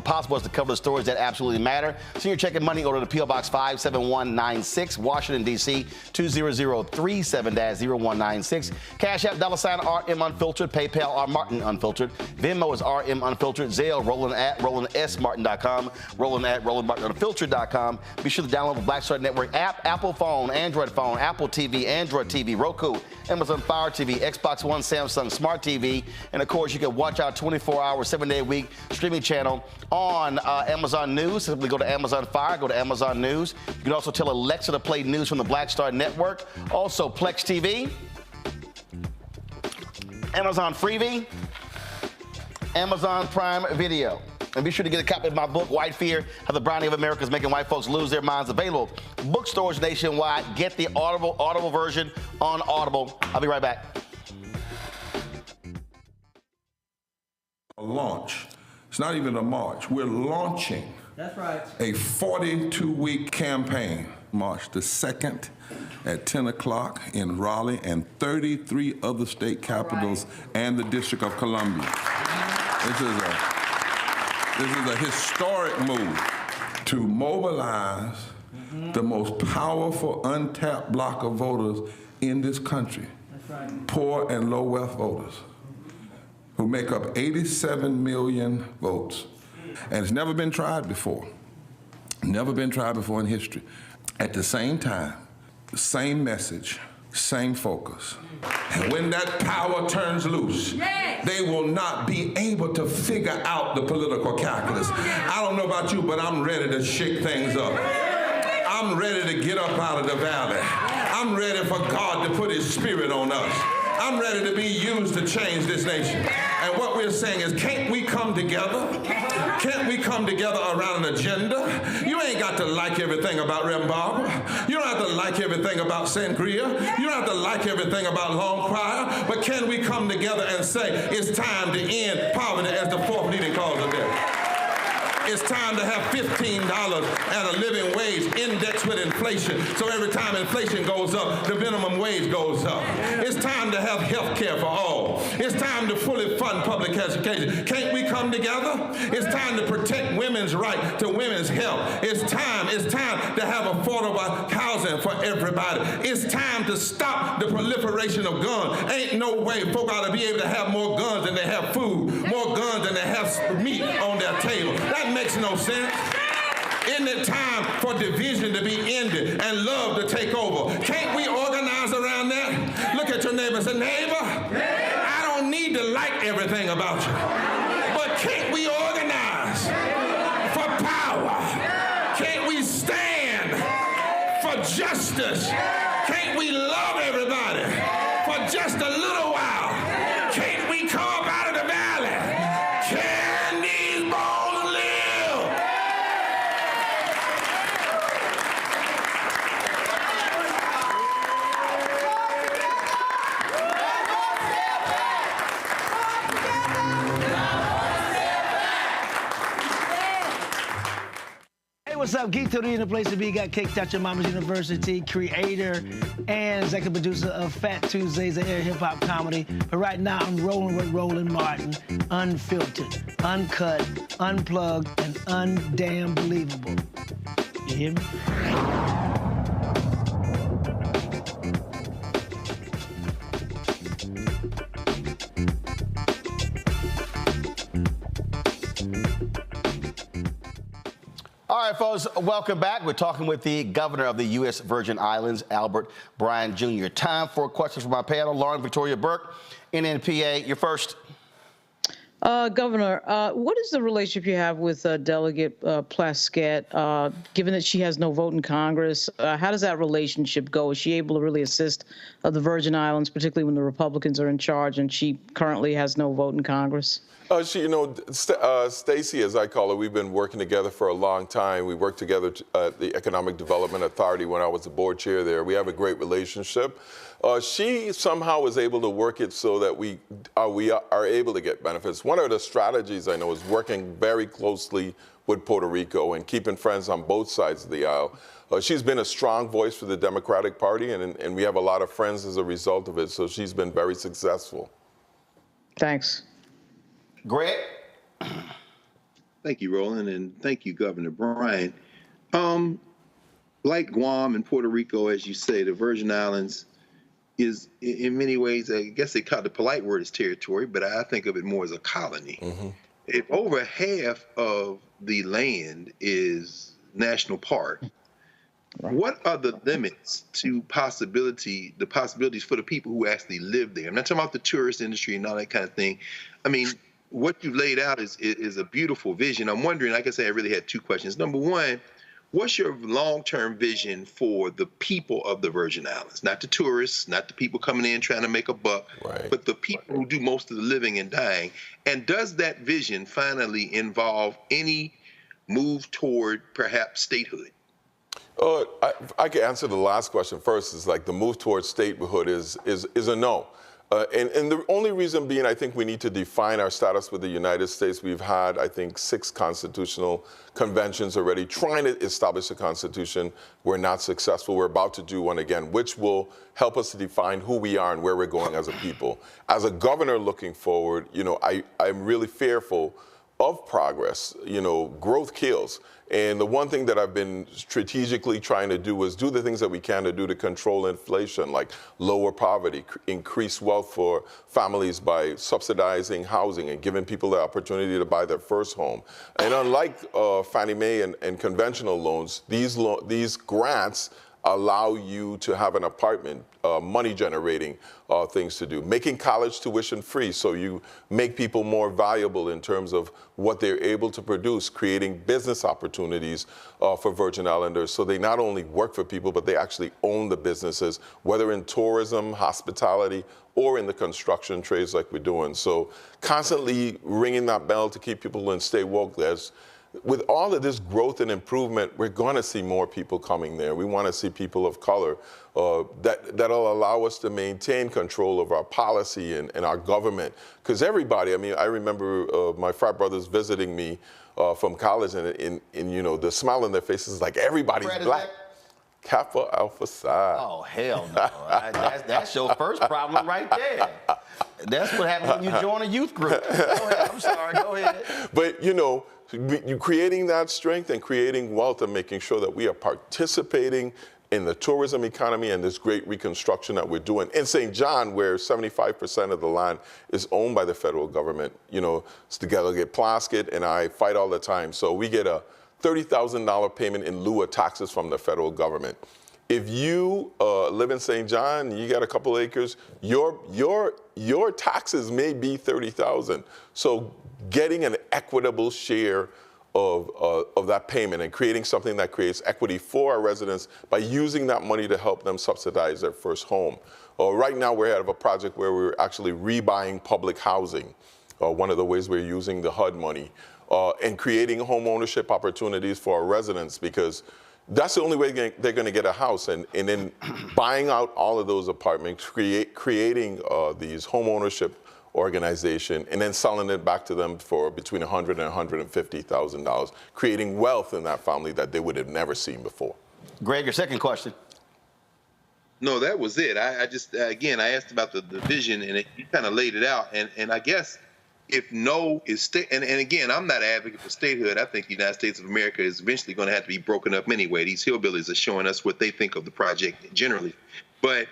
possible to cover the stories that absolutely matter. Senior check and money order to P.O. Box 57196, Washington, D.C. 20037-0196. Cash App $RM Unfiltered. PayPal R Martin Unfiltered. Venmo is RM Unfiltered. Zelle Rollin at RollinSMartin.com. Rollin at RollinMartinUnfiltered.com. Be sure to download the Black Star Network app, Apple phone, Android phone, Apple TV, Android TV, Roku, Amazon Fire TV, Xbox One, Samsung Smart TV, and of course you can watch our 24-hour, 7-day-a-week streaming channel on Amazon News. Simply go to Amazon Fire, go to Amazon News. You can also tell Alexa to play news from the Black Star Network. Also Plex TV, Amazon Freevee, Amazon Prime Video. And be sure to get a copy of my book, White Fear, How the Browning of America is Making White Folks Lose Their Minds. Available bookstores nationwide. Get the Audible version on Audible. I'll be right back. A launch. It's not even a march. We're launching. That's right. A 42-week campaign. March the 2nd at 10 o'clock in Raleigh and 33 other state capitals and the District of Columbia. This is a historic move to mobilize the most powerful untapped block of voters in this country. That's right. Poor and low wealth voters who make up 87 million votes. And it's never been tried before. Never been tried before in history. At the same time, the same message, same focus. And when that power turns loose, they will not be able to figure out the political calculus. I don't know about you, but I'm ready to shake things up. I'm ready to get up out of the valley. I'm ready for God to put his spirit on us. I'm ready to be used to change this nation. And what we're saying is, can't we come together? Can't we come together around an agenda? You ain't got to like everything about Reverend Barber. You don't have to like everything about Sangria. You don't have to like everything about Long Choir. But can we come together and say, it's time to end poverty as the fourth leading cause of death? It's time to have $15 and a living wage indexed with inflation. So every time inflation goes up, the minimum wage goes up. It's time to have health care for all. It's time to fully fund public education. Can't we come together? It's time to protect women's right to women's health. It's time to have affordable housing for everybody. It's time to stop the proliferation of guns. Ain't no way folk ought to be able to have more guns than they have food, more guns than they have meat on their table. That makes no sense. Isn't it time for division to be ended and love to take over? Can't we organize around that? Look at your neighbor and say, neighbor, I don't need to like everything about you, but can't we organize for power? Can't we stand for justice? Can't we love everybody for just a little while? Can't we come up out of the valley? Can these bones live? Hey, what's up? Geek Tony in the place to be. Got Caked Out Your Mama's University, creator and executive producer of Fat Tuesdays, an air hip-hop comedy. But right now, I'm rolling with Rollin Martin, unfiltered, uncut, unplugged, and undamn believable. You hear me? All right, folks, welcome back. We're talking with the governor of the U.S. Virgin Islands, Albert Bryan Jr. Time for questions from our panel. Lauren Victoria Burke, NNPA, you're first. Governor, what is the relationship you have with Delegate Plaskett, given that she has no vote in Congress? How does that relationship go? Is she able to really assist the Virgin Islands, particularly when the Republicans are in charge and she currently has no vote in Congress? Stacy, as I call her, we've been working together for a long time. We worked together at the Economic Development Authority when I was the board chair there. We have a great relationship. She somehow was able to work it so that we are able to get benefits. One of the strategies I know is working very closely with Puerto Rico and keeping friends on both sides of the aisle. She's been a strong voice for the Democratic Party, and we have a lot of friends as a result of it, so she's been very successful. Thanks. Greg? Thank you, Rollin, and thank you, Governor Bryan. Like Guam and Puerto Rico, as you say, the Virgin Islands is in many ways, I guess they call it, the polite word is territory, but I think of it more as a colony. Mm-hmm. If over half of the land is national park, what are the limits to the possibilities for the people who actually live there? I'm not talking about the tourist industry and all that kind of thing. I mean, what you laid out is a beautiful vision. I'm wondering, like I said, I really had two questions. Number one, what's your long-term vision for the people of the Virgin Islands? Not the tourists, not the people coming in trying to make a buck, but the people who do most of the living and dying. And does that vision finally involve any move toward perhaps statehood? I can answer the last question first. Is like the move towards statehood is a no. And the only reason being, I think we need to define our status with the United States. We've had, I think, 6 constitutional conventions already trying to establish a constitution. We're not successful. We're about to do one again, which will help us to define who we are and where we're going as a people. As a governor looking forward, I'm really fearful of progress. Growth kills. And the one thing that I've been strategically trying to do is do the things that we can to do to control inflation, like lower poverty, increase wealth for families by subsidizing housing and giving people the opportunity to buy their first home. And unlike Fannie Mae and conventional loans, these grants allow you to have an apartment, money generating things to do, making college tuition free, so you make people more valuable in terms of what they're able to produce, creating business opportunities for Virgin Islanders, so they not only work for people, but they actually own the businesses, whether in tourism, hospitality, or in the construction trades like we're doing. So constantly ringing that bell to keep people and stay woke. With all of this growth and improvement, we're going to see more people coming there. We want to see people of color that'll allow us to maintain control of our policy and our government. Because everybody, I remember my frat brothers visiting me from college, and the smile on their faces is like, everybody's black. Kappa Alpha Psi. Oh, hell no. That's your first problem right there. That's what happens when you join a youth group. Go ahead. I'm sorry. Go ahead. But, you creating that strength and creating wealth and making sure that we are participating in the tourism economy and this great reconstruction that we're doing. In St. John, where 75% of the land is owned by the federal government, it's the Delegate Plaskett and I fight all the time. So we get a $30,000 payment in lieu of taxes from the federal government. If you live in St. John, you got a couple acres, your taxes may be $30,000. So getting an equitable share of that payment and creating something that creates equity for our residents by using that money to help them subsidize their first home. Right now, we're out of a project where we're actually rebuying public housing. One of the ways we're using the HUD money and creating home ownership opportunities for our residents, because that's the only way they're going to get a house. And then buying out all of those apartments, creating these home ownership organization, and then selling it back to them for between $100,000 and $150,000, creating wealth in that family that they would have never seen before. Greg, your second question. No, that was it. I just, again, I asked about the vision, and you kind of laid it out. And I guess if no is state, and again, I'm not an advocate for statehood. I think the United States of America is eventually going to have to be broken up anyway. These hillbillies are showing us what they think of the project generally. But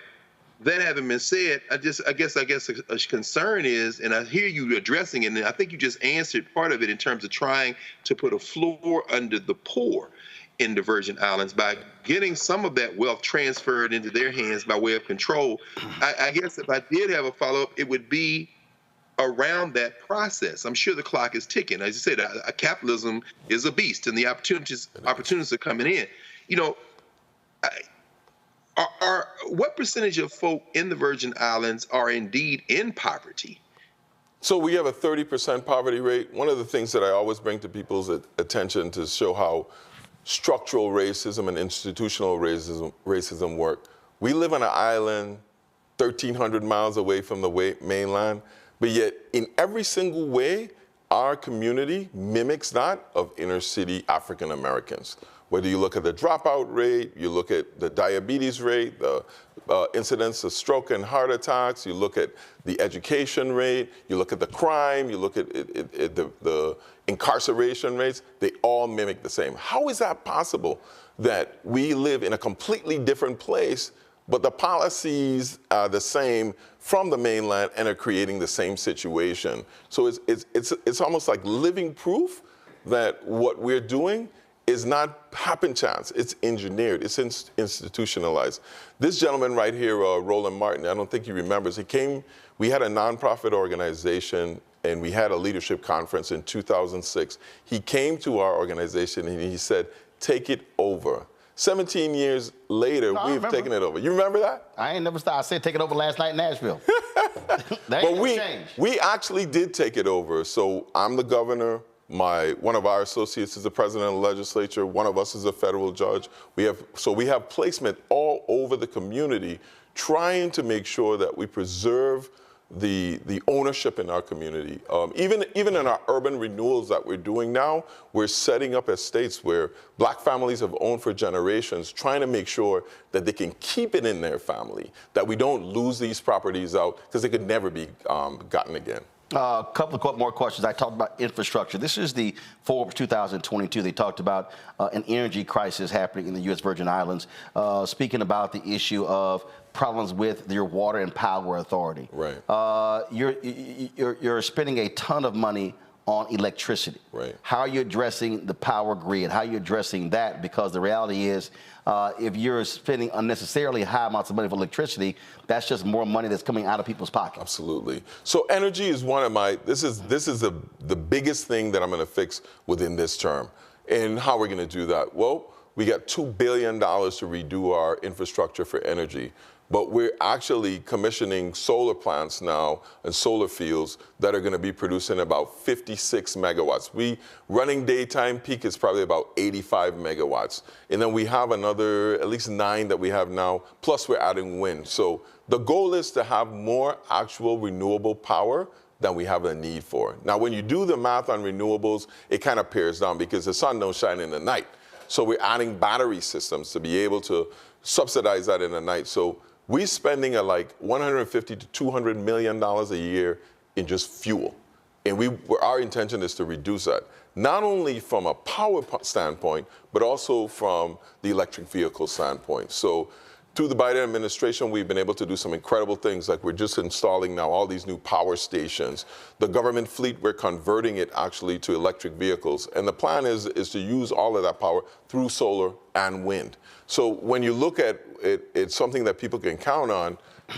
That having been said, I guess a concern is, and I hear you addressing it, and I think you just answered part of it in terms of trying to put a floor under the poor in the Virgin Islands by getting some of that wealth transferred into their hands by way of control. I guess if I did have a follow-up, it would be around that process. I'm sure the clock is ticking. As you said, capitalism is a beast, and the opportunities are coming in. You know, what percentage of folk in the Virgin Islands are indeed in poverty? So we have a 30% poverty rate. One of the things that I always bring to people's attention to show how structural racism and institutional racism work. We live on an island 1,300 miles away from the mainland, but yet in every single way, our community mimics that of inner city African Americans. Whether you look at the dropout rate, you look at the diabetes rate, the incidence of stroke and heart attacks, you look at the education rate, you look at the crime, you look at the incarceration rates, they all mimic the same. How is that possible that we live in a completely different place, but the policies are the same from the mainland and are creating the same situation? So it's almost like living proof that what we're doing is not happen chance. It's engineered. It's institutionalized. This gentleman right here, Rollin Martin, I don't think he remembers. He came. We had a nonprofit organization, and we had a leadership conference in 2006. He came to our organization and he said, "Take it over." 17 years later, we've taken it over. You remember that? I ain't never stopped. I said take it over last night in Nashville. But we actually did take it over. So I'm the governor. One of our associates is the president of the legislature. One of us is a federal judge. We have placement all over the community, trying to make sure that we preserve the ownership in our community. Even in our urban renewals that we're doing now, we're setting up estates where black families have owned for generations, trying to make sure that they can keep it in their family, that we don't lose these properties out because they could never be gotten again. A couple of more questions. I talked about infrastructure. This is the Forbes 2022. They talked about an energy crisis happening in the U.S. Virgin Islands, speaking about the issue of problems with your water and power authority. Right. You're spending a ton of money on electricity. Right. How are you addressing the power grid? How are you addressing that? Because the reality is, if you're spending unnecessarily high amounts of money for electricity, that's just more money that's coming out of people's pockets. Absolutely. So energy is one of this is the biggest thing that I'm going to fix within this term. And how we're going to do that? Well, we got $2 billion to redo our infrastructure for energy. But we're actually commissioning solar plants now and solar fields that are going to be producing about 56 megawatts. Running daytime peak is probably about 85 megawatts. And then we have another, at least 9 that we have now, plus we're adding wind. So the goal is to have more actual renewable power than we have a need for. Now, when you do the math on renewables, it kind of pares down because the sun don't shine in the night. So we're adding battery systems to be able to subsidize that in the night. So we're spending like $150 to $200 million a year in just fuel. And our intention is to reduce that, not only from a power standpoint, but also from the electric vehicle standpoint. So through the Biden administration, we've been able to do some incredible things, like we're just installing now all these new power stations. The government fleet, we're converting it actually to electric vehicles. And the plan is to use all of that power through solar and wind. So when you look at it, it's something that people can count on.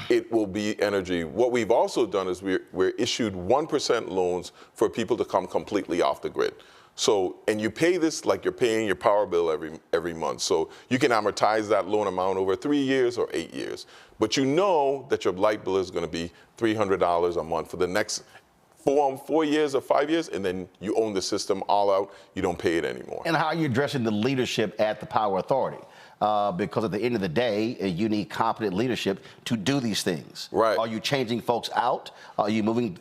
It will be energy. What we've also done is we're issued 1% loans for people to come completely off the grid. So, and you pay this like you're paying your power bill every month. So you can amortize that loan amount over 3 years or 8 years. But you know that your light bill is going to be $300 a month for the next 4 years or 5 years, and then you own the system all out. You don't pay it anymore. And how are you addressing the leadership at the power authority? Because at the end of the day, you need competent leadership to do these things. Right. Are you changing folks out? Are you moving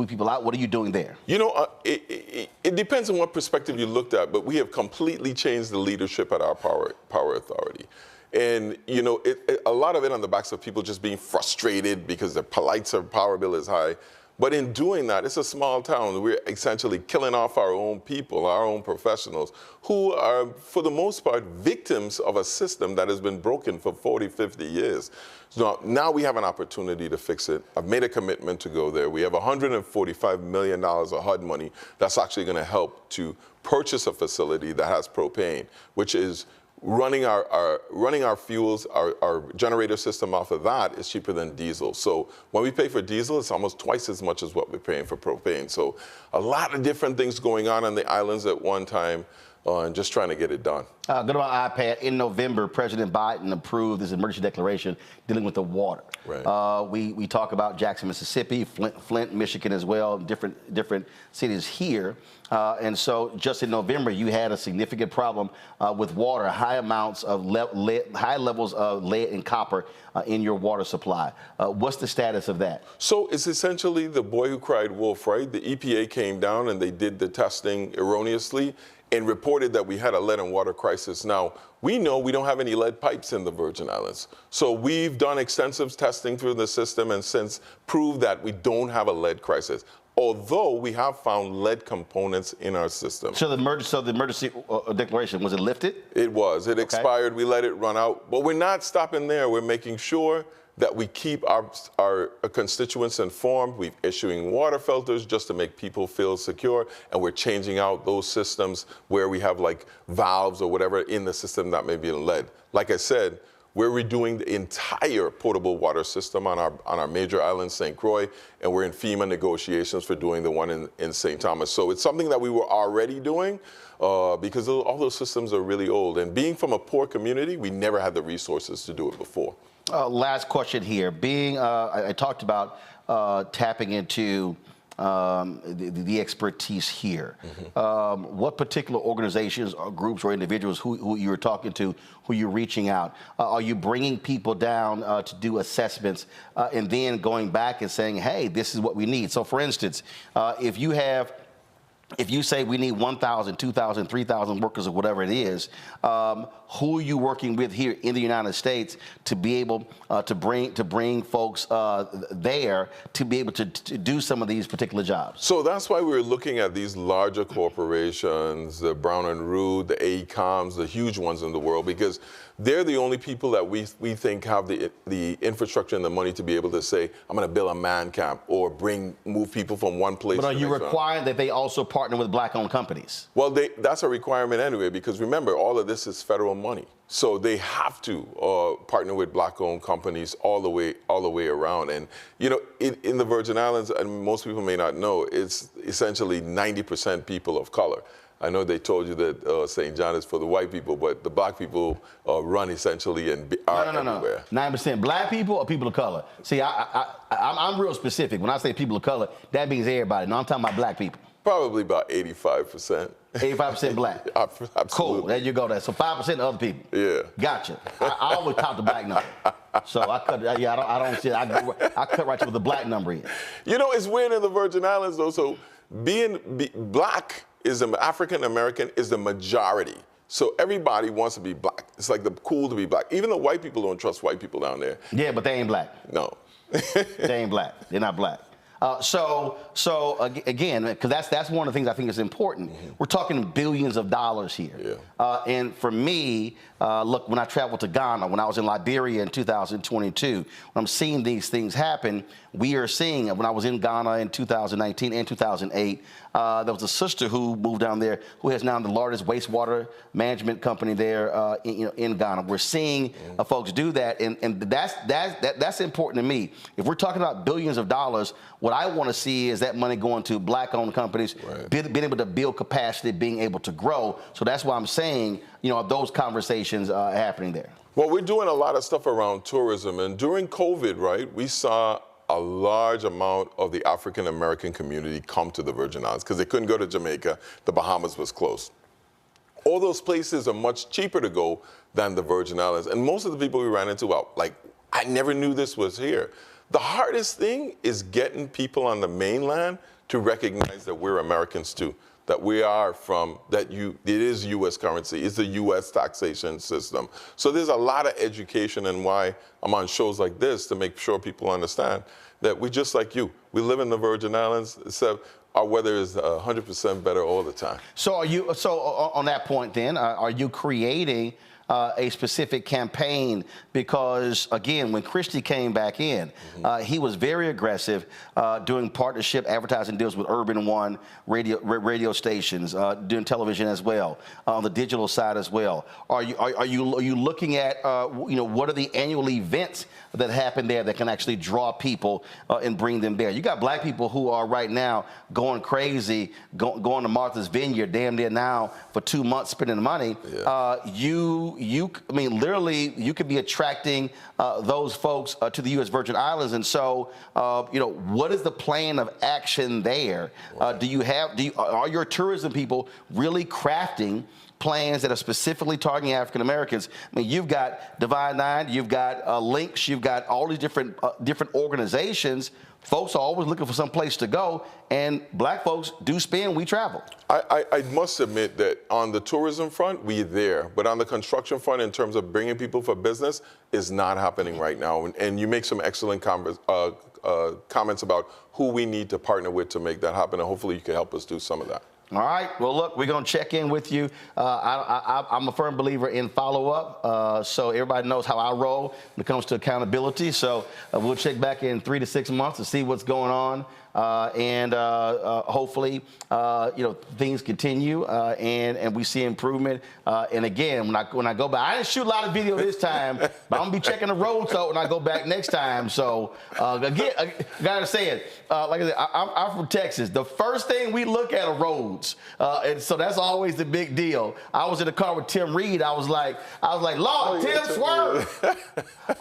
people out? What are you doing there? You know, it depends on what perspective you looked at, but we have completely changed the leadership at our power authority. And, you know, a lot of it on the backs of people just being frustrated because their power bill is high. But in doing that, it's a small town. We're essentially killing off our own people, our own professionals, who are, for the most part, victims of a system that has been broken for 40, 50 years. So now we have an opportunity to fix it. I've made a commitment to go there. We have $145 million of HUD money that's actually going to help to purchase a facility that has propane, which is running our fuels, our generator system off of that is cheaper than diesel. So when we pay for diesel, it's almost twice as much as what we're paying for propane. So a lot of different things going on the islands at one time, and just trying to get it done. Go to my iPad. In November, President Biden approved this emergency declaration dealing with the water. Right. We talk about Jackson, Mississippi, Flint, Michigan as well, different cities here. And so just in November, you had a significant problem with water, high levels of lead and copper in your water supply. What's the status of that? So it's essentially the boy who cried wolf, right? The EPA came down and they did the testing erroneously and reported that we had a lead and water crisis. Now, we know we don't have any lead pipes in the Virgin Islands. So we've done extensive testing through the system and since proved that we don't have a lead crisis, although we have found lead components in our system. So the emergency declaration, was it lifted? It was. It expired. We let it run out. But we're not stopping there. We're making sure that we keep our constituents informed. We're issuing water filters just to make people feel secure, and we're changing out those systems where we have like valves or whatever in the system that may be in lead. Like I said, we're redoing the entire potable water system on our major island, St. Croix, and we're in FEMA negotiations for doing the one in St. Thomas. So it's something that we were already doing because all those systems are really old. And being from a poor community, we never had the resources to do it before. Last question here. I talked about tapping into the expertise here. Mm-hmm. What particular organizations or groups or individuals who you're talking to, who you're reaching out? Are you bringing people down to do assessments and then going back and saying, hey, this is what we need? So for instance, if you say we need 1,000, 2,000, 3,000 workers or whatever it is, who are you working with here in the United States to be able to bring folks there to be able to do some of these particular jobs? So that's why we're looking at these larger corporations, the Brown and Root, the AECOMs, the huge ones in the world, because they're the only people that we think have the infrastructure and the money to be able to say, I'm going to build a man camp or move people from one place to the next. But are you requiring that they also partner with black-owned companies? Well, that's a requirement anyway, because remember, all of this is federal money. So they have to partner with black-owned companies all the way around. And, you know, in the Virgin Islands, and most people may not know, it's essentially 90% people of color. I know they told you that St. John is for the white people, but the black people run essentially and are everywhere. 9% black people or people of color? See, I'm real specific. When I say people of color, that means everybody. No, I'm talking about black people. Probably about 85%. 85% black. Absolutely. Cool. There you go. So 5% other people. Yeah. Gotcha. I always count the black number. So I cut. Yeah, I don't see. I cut right to where the black number is. You know, it's weird in the Virgin Islands though. So being black is African American is the majority. So everybody wants to be black. It's like cool to be black. Even the white people don't trust white people down there. Yeah, but they ain't black. No. They ain't black. They're not black. So again, because that's one of the things I think is important. Mm-hmm. We're talking billions of dollars here. Yeah. And for me, look, when I traveled to Ghana, when I was in Liberia in 2022, when I'm seeing these things happen, we are seeing, when I was in Ghana in 2019 and 2008, there was a sister who moved down there who has now the largest wastewater management company there in Ghana. We're seeing folks do that, and that's important to me. If we're talking about billions of dollars, what I want to see is that money going to black-owned companies, being able to build capacity, being able to grow. So that's why I'm saying, those conversations are happening there. Well, we're doing a lot of stuff around tourism, and during COVID, right, we saw a large amount of the African American community come to the Virgin Islands because they couldn't go to Jamaica. The Bahamas was closed. All those places are much cheaper to go than the Virgin Islands. And most of the people we ran into, I never knew this was here. The hardest thing is getting people on the mainland to recognize that we're Americans too, that we are from, that it is U.S. currency, it's the U.S. taxation system. So there's a lot of education, and why I'm on shows like this, to make sure people understand that we're just like you. We live in the Virgin Islands, except our weather is 100% better all the time. So on that point then, are you creating a specific campaign? Because again, when Christie came back in, he was very aggressive, doing partnership advertising deals with Urban One radio stations, doing television as well, on the digital side as well. Are you looking at what are the annual events that happen there that can actually draw people and bring them there? You got black people who are right now going crazy, going to Martha's Vineyard damn near now for 2 months spending money. Yeah. I mean, literally, you could be attracting those folks to the U.S. Virgin Islands. And so, what is the plan of action there? Are your tourism people really crafting plans that are specifically targeting African Americans? I mean, you've got Divine Nine, you've got Links, you've got all these different organizations. Folks are always looking for some place to go, and black folks do spend, we travel. I must admit that on the tourism front, we're there. But on the construction front, in terms of bringing people for business, is not happening right now. And you make some excellent comments about who we need to partner with to make that happen, and hopefully you can help us do some of that. All right. Well, look, we're going to check in with you. I'm a firm believer in follow-up, so everybody knows how I roll when it comes to accountability. So we'll check back in 3 to 6 months to see what's going on. And hopefully, things continue and we see improvement. And again, when I go back, I didn't shoot a lot of video this time, but I'm gonna be checking the road so when I go back next time. So again, I gotta say it. Like I said, I'm from Texas. The first thing we look at are roads, and so that's always the big deal. I was in the car with Tim Reed. I was like, Lord, Tim, swerve.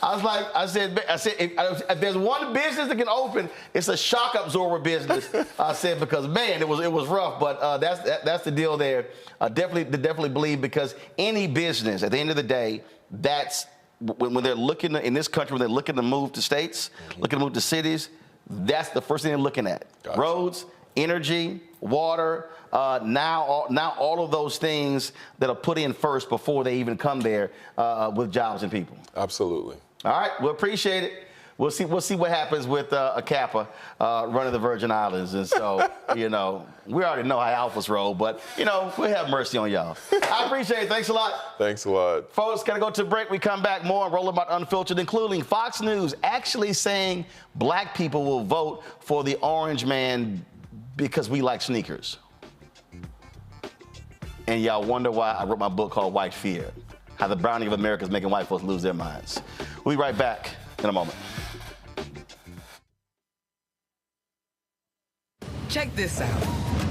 I said, if there's one business that can open, it's a shock absorber business. I said, because man, it was rough, but that's the deal there. Definitely believe, because any business at the end of the day, that's when they're looking in this country, when they're looking to move to states, looking to move to cities, that's the first thing they're looking at. Gotcha. Roads, energy, water, now all of those things that are put in first before they even come there with jobs and people. Absolutely. All right, we appreciate it. We'll see what happens with a Kappa running the Virgin Islands. And so, we already know how alphas roll, but, we'll have mercy on y'all. I appreciate it. Thanks a lot. Thanks a lot. Folks, got to go to a break. We come back more on Rollin' About Unfiltered, including Fox News actually saying black people will vote for the orange man because we like sneakers. And y'all wonder why I wrote my book called White Fear, how the browning of America is making white folks lose their minds. We'll be right back in a moment. Check this out.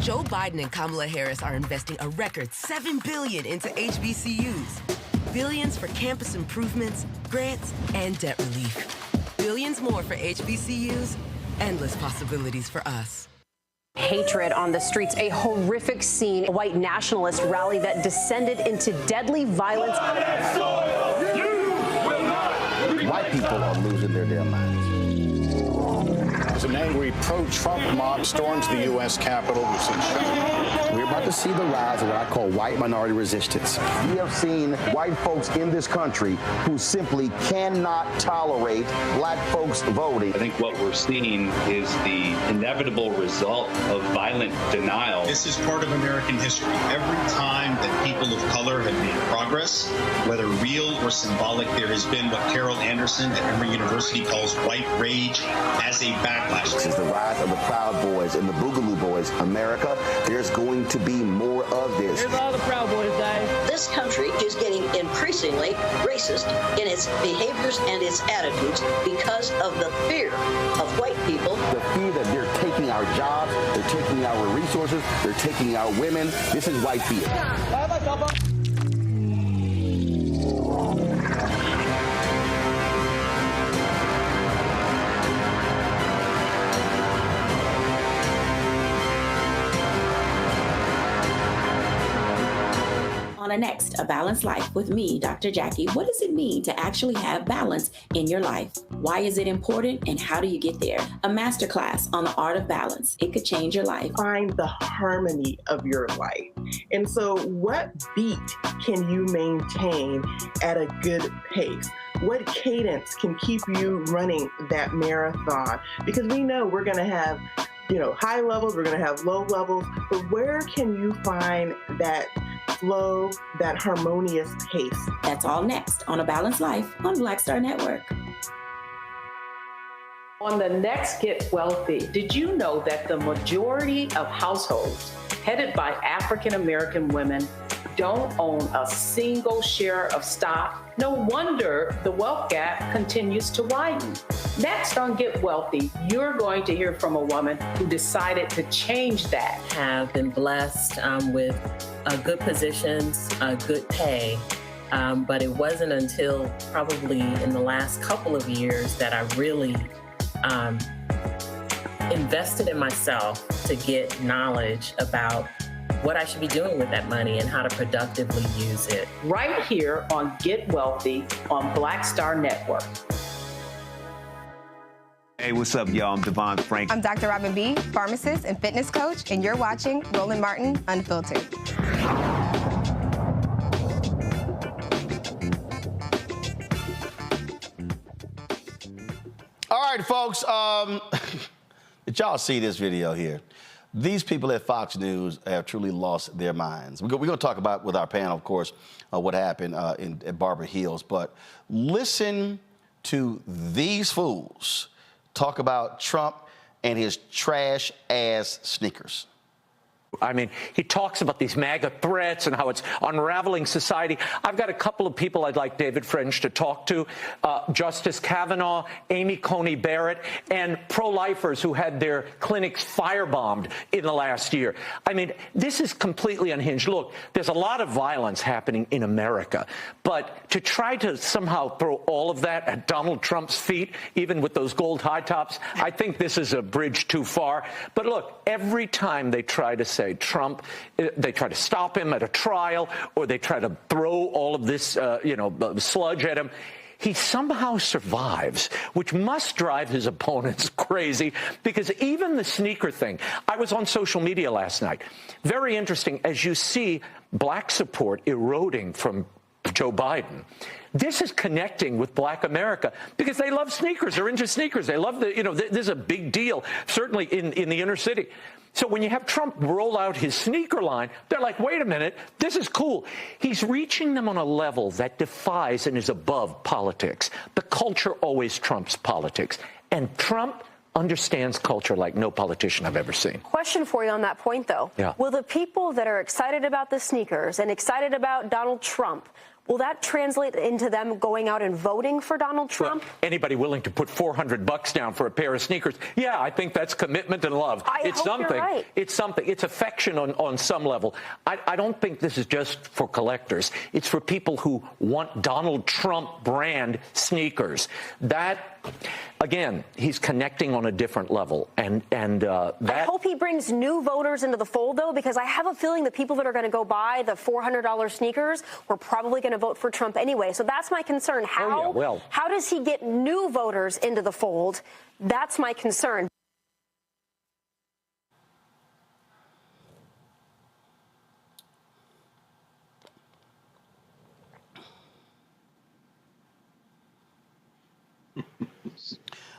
Joe Biden and Kamala Harris are investing a record $7 billion into HBCUs. Billions for campus improvements, grants, and debt relief. Billions more for HBCUs, endless possibilities for us. Hatred on the streets, a horrific scene, a white nationalist rally that descended into deadly violence. White people are losing their damn minds. An angry pro-Trump mob storms the U.S. Capitol. We're about to see the rise of what I call white minority resistance. We have seen white folks in this country who simply cannot tolerate black folks voting. I think what we're seeing is the inevitable result of violent denial. This is part of American history. Every time that people of color have made progress, whether real or symbolic, there has been what Carol Anderson at Emory University calls white rage as a backlash. This is the rise of the Proud Boys and the Boogaloo Boys. America, there's going to be more of this. Here's all the Proud Boys, guys. This country is getting increasingly racist in its behaviors and its attitudes because of the fear of white people. The fear that they're taking our jobs, they're taking our resources, they're taking our women. This is white fear. On the next A Balanced Life with me, Dr. Jackie, what does it mean to actually have balance in your life? Why is it important and how do you get there? A masterclass on the art of balance. It could change your life. Find the harmony of your life. And so what beat can you maintain at a good pace? What cadence can keep you running that marathon? Because we know we're going to have, high levels, we're going to have low levels, but where can you find that flow, that harmonious pace? That's all next on A Balanced Life on Black Star Network. On the next Get Wealthy, did you know that the majority of households headed by African American women don't own a single share of stock? No wonder the wealth gap continues to widen. Next on Get Wealthy, you're going to hear from a woman who decided to change that. Have been blessed with good positions, good pay, but it wasn't until probably in the last couple of years that I really invested in myself to get knowledge about what I should be doing with that money and how to productively use it. Right here on Get Wealthy on Black Star Network. Hey, what's up, y'all? I'm Devon Frank. I'm Dr. Robin B., pharmacist and fitness coach, and you're watching Rollin Martin Unfiltered. All right, folks. Did y'all see this video here? These people at Fox News have truly lost their minds. We're going to talk about with our panel, of course, what happened at Barber Hills. But listen to these fools talk about Trump and his trash-ass sneakers. I mean, he talks about these MAGA threats and how it's unraveling society. I've got a couple of people I'd like David French to talk to, Justice Kavanaugh, Amy Coney Barrett, and pro-lifers who had their clinics firebombed in the last year. I mean, this is completely unhinged. Look, there's a lot of violence happening in America, but to try to somehow throw all of that at Donald Trump's feet, even with those gold high tops, I think this is a bridge too far. But look, every time they try to say Trump, they try to stop him at a trial, or they try to throw all of this, sludge at him, he somehow survives, which must drive his opponents crazy, because even the sneaker thing, I was on social media last night. Very interesting, as you see black support eroding from Joe Biden. This is connecting with Black America because they love sneakers. They're into sneakers. They love this is a big deal, certainly in the inner city. So when you have Trump roll out his sneaker line, they're like, wait a minute, this is cool. He's reaching them on a level that defies and is above politics. The culture always trumps politics. And Trump understands culture like no politician I've ever seen. Question for you on that point, though. Yeah. Will the people that are excited about the sneakers and excited about Donald Trump, will that translate into them going out and voting for Donald Trump? Well, anybody willing to put $400 down for a pair of sneakers? Yeah, I think that's commitment and love. It's something. You're right. It's something. It's affection on some level. I don't think this is just for collectors. It's for people who want Donald Trump brand sneakers. That, again, he's connecting on a different level. And that. I hope he brings new voters into the fold, though, because I have a feeling the people that are going to go buy the $400 sneakers were probably going to vote for Trump anyway. So that's my concern. How does he get new voters into the fold? That's my concern.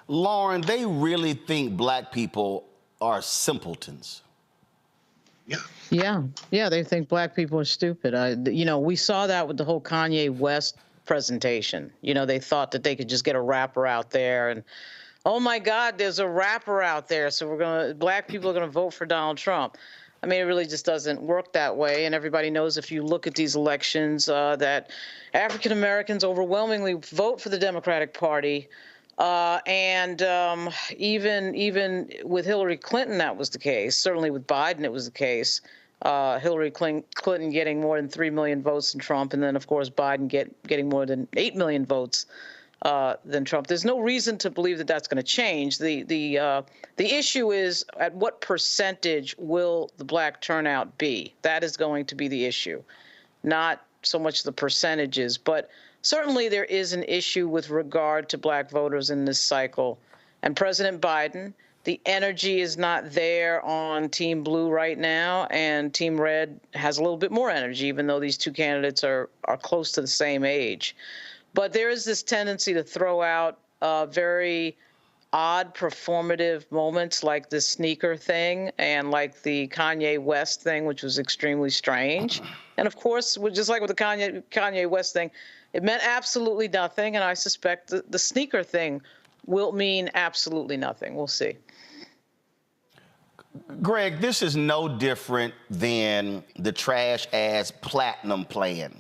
Lauren, they really think black people are simpletons. Yeah, they think black people are stupid. We saw that with the whole Kanye West presentation. They thought that they could just get a rapper out there and, oh my God, there's a rapper out there, so black people are gonna vote for Donald Trump. I mean, it really just doesn't work that way. And everybody knows if you look at these elections that African Americans overwhelmingly vote for the Democratic Party. Even with Hillary Clinton, that was the case. Certainly with Biden, it was the case. Hillary Clinton getting more than 3 million votes than Trump, and then, of course, Biden getting more than 8 million votes than Trump. There's no reason to believe that that's going to change. The issue is, at what percentage will the black turnout be? That is going to be the issue. not so much the percentages. But certainly there is an issue with regard to black voters in this cycle. And President Biden, the energy is not there on Team Blue right now, and Team Red has a little bit more energy, even though these two candidates are close to the same age. But there is this tendency to throw out very odd performative moments like the sneaker thing and like the Kanye West thing, which was extremely strange. And of course, just like with the Kanye West thing, it meant absolutely nothing. And I suspect the sneaker thing will mean absolutely nothing. We'll see. Greg, this is no different than the trash-ass platinum plan,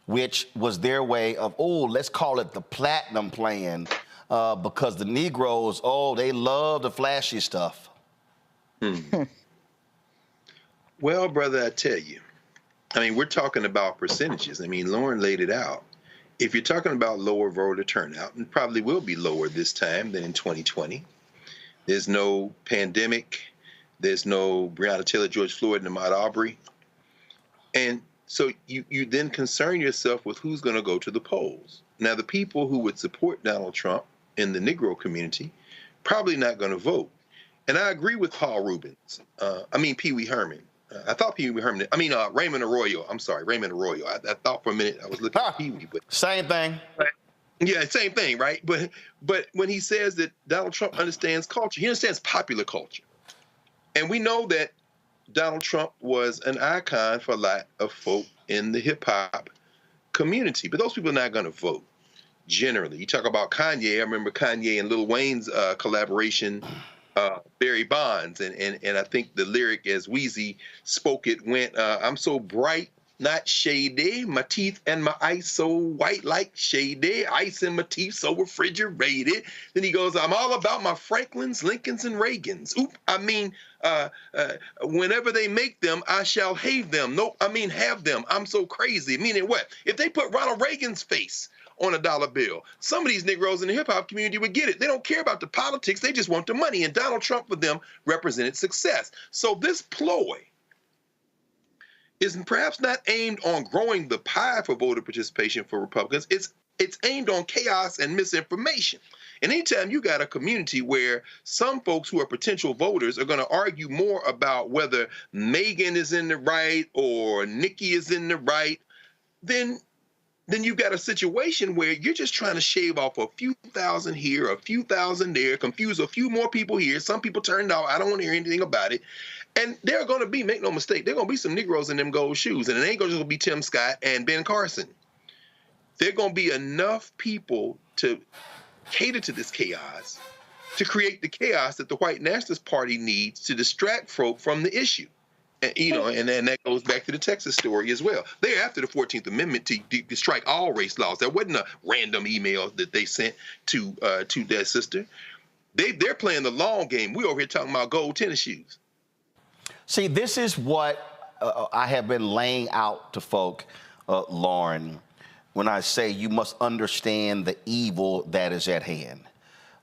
which was their way of, oh, let's call it the platinum plan because the Negroes, oh, they love the flashy stuff. Well, brother, I tell you, I mean, we're talking about percentages. I mean, Lauren laid it out. If you're talking about lower voter turnout, and probably will be lower this time than in 2020, there's no pandemic. There's no Breonna Taylor, George Floyd, and Ahmaud Arbery. And so you then concern yourself with who's going to go to the polls. Now, the people who would support Donald Trump in the Negro community probably not going to vote. And I agree with Paul Rubens. Pee Wee Herman. I thought Pee Wee Herman. Raymond Arroyo. I'm sorry, Raymond Arroyo. I thought for a minute I was looking at Pee Wee. But same thing. Yeah, same thing, right? But when he says that Donald Trump understands culture, he understands popular culture. And we know that Donald Trump was an icon for a lot of folk in the hip-hop community. But those people are not going to vote, generally. You talk about Kanye. I remember Kanye and Lil Wayne's collaboration, Barry Bonds. And I think the lyric, as Wheezy spoke it, went, I'm so bright, not shady. My teeth and my eyes so white like shady. Ice in my teeth so refrigerated. Then he goes, I'm all about my Franklins, Lincolns, and Reagans. Whenever they make them, I shall have them. Have them. I'm so crazy. Meaning what? If they put Ronald Reagan's face on a dollar bill, some of these Negroes in the hip-hop community would get it. They don't care about the politics. They just want the money. And Donald Trump, for them, represented success. So this ploy is perhaps not aimed on growing the pie for voter participation for Republicans. It's aimed on chaos and misinformation. And anytime you got a community where some folks who are potential voters are going to argue more about whether Megan is in the right or Nikki is in the right, then you've got a situation where you're just trying to shave off a few thousand here, a few thousand there, confuse a few more people here. Some people turned out, I don't want to hear anything about it. And there are going to be, make no mistake, there are going to be some Negroes in them gold shoes. And it ain't going to be Tim Scott and Ben Carson. There are going to be enough people to cater to this chaos, to create the chaos that the white nationalist party needs to distract folk from the issue. And, and then that goes back to the Texas story as well. They're after the 14th Amendment to strike all race laws. That wasn't a random email that they sent to their sister. They're playing the long game. We're over here talking about gold tennis shoes. See, this is what I have been laying out to folk, Lauren, when I say you must understand the evil that is at hand,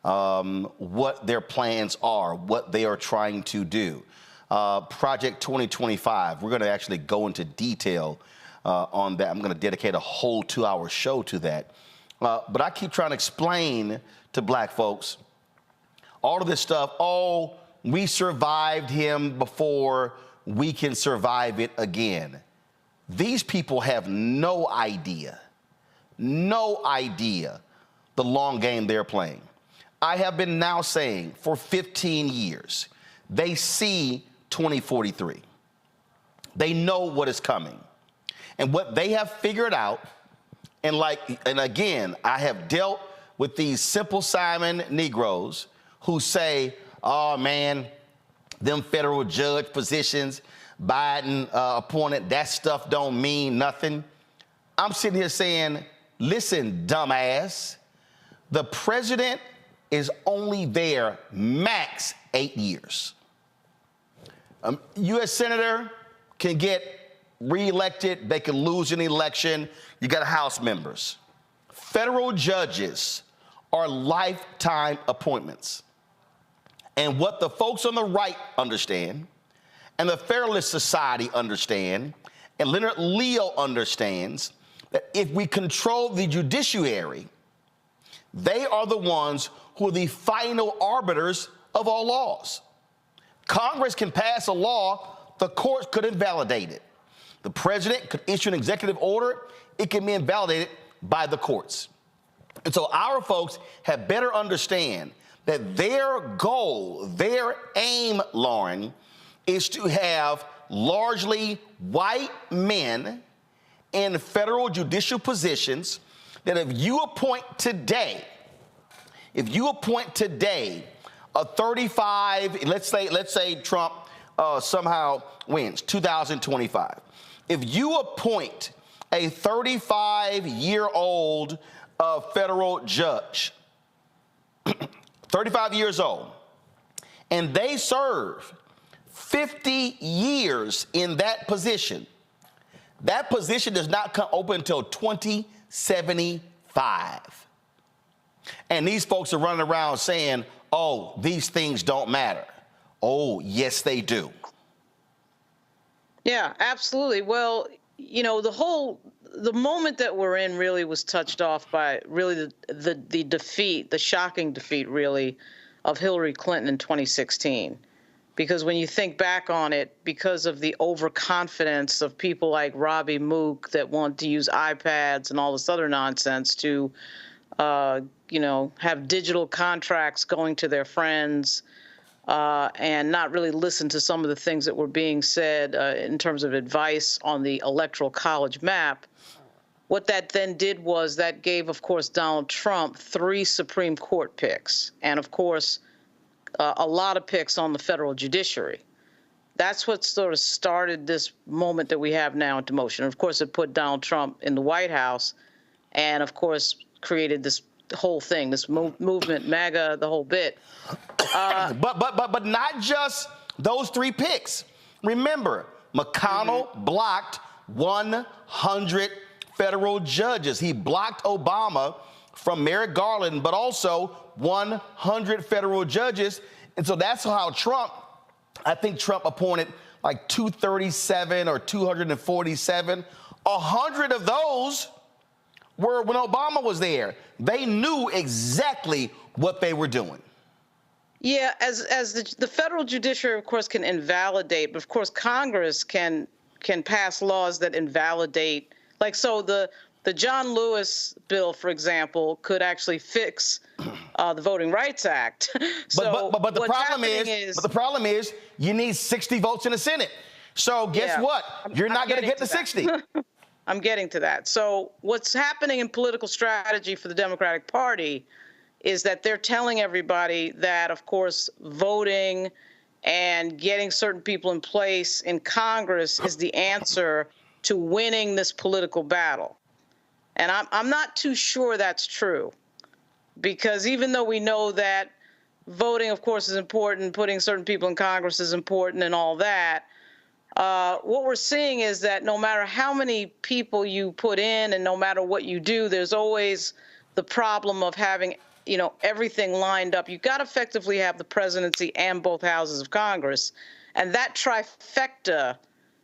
what their plans are, what they are trying to do. Project 2025, we're going to actually go into detail on that. I'm going to dedicate a whole 2-hour show to that. But I keep trying to explain to black folks all of this stuff. Oh, we survived him before, we can survive it again. These people have no idea the long game they're playing. I have been now saying for 15 years, they see 2043. They know what is coming. And what they have figured out, and again, I have dealt with these Simple Simon Negroes who say, oh man, them federal judge positions, Biden appointed, that stuff don't mean nothing. I'm sitting here saying, listen, dumbass, the president is only there max 8 years. U.S. Senator can get reelected, they can lose an election, you got House members. Federal judges are lifetime appointments. And what the folks on the right understand, and the Federalist Society understand, and Leonard Leo understands that if we control the judiciary, they are the ones who are the final arbiters of all laws. Congress can pass a law, the courts could invalidate it. The president could issue an executive order, it can be invalidated by the courts. And so our folks have better understand that their goal, their aim, Lauren, is to have largely white men in federal judicial positions that if you appoint today a 35, let's say Trump somehow wins 2025. If you appoint a 35-year-old federal judge, 35 years old, and they serve 50 years in that position does not come open until 2075. And these folks are running around saying, oh, these things don't matter. Oh, yes, they do. Yeah, absolutely. Well, you know, the moment that we're in really was touched off by really the defeat, the shocking defeat, really, of Hillary Clinton in 2016. Because when you think back on it, because of the overconfidence of people like Robbie Mook that want to use iPads and all this other nonsense to, you know, have digital contracts going to their friends and not really listen to some of the things that were being said in terms of advice on the Electoral College map. What that then did was that gave, of course, Donald Trump 3 Supreme Court picks and, of course, a lot of picks on the federal judiciary. That's what sort of started this moment that we have now into motion. Of course, it put Donald Trump in the White House and, of course, created this whole thing, this movement, MAGA, the whole bit. But not just those 3 picks. Remember, McConnell blocked 100 federal judges. He blocked Obama from Merrick Garland, but also 100 federal judges. And so that's how I think Trump appointed like 237 or 247. 100 of those were when Obama was there. They knew exactly what they were doing. Yeah, as the federal judiciary, of course, can invalidate, but of course Congress can pass laws that invalidate. Like, so the John Lewis bill, for example, could actually fix the Voting Rights Act. So but the problem is you need 60 votes in the Senate. So guess what? You're not going to get the 60. I'm getting to that. So what's happening in political strategy for the Democratic Party is that they're telling everybody that, of course, voting and getting certain people in place in Congress is the answer to winning this political battle. And I'm not too sure that's true, because even though we know that voting, of course, is important, putting certain people in Congress is important and all that, what we're seeing is that no matter how many people you put in and no matter what you do, there's always the problem of having, you know, everything lined up. You've got to effectively have the presidency and both houses of Congress. And that trifecta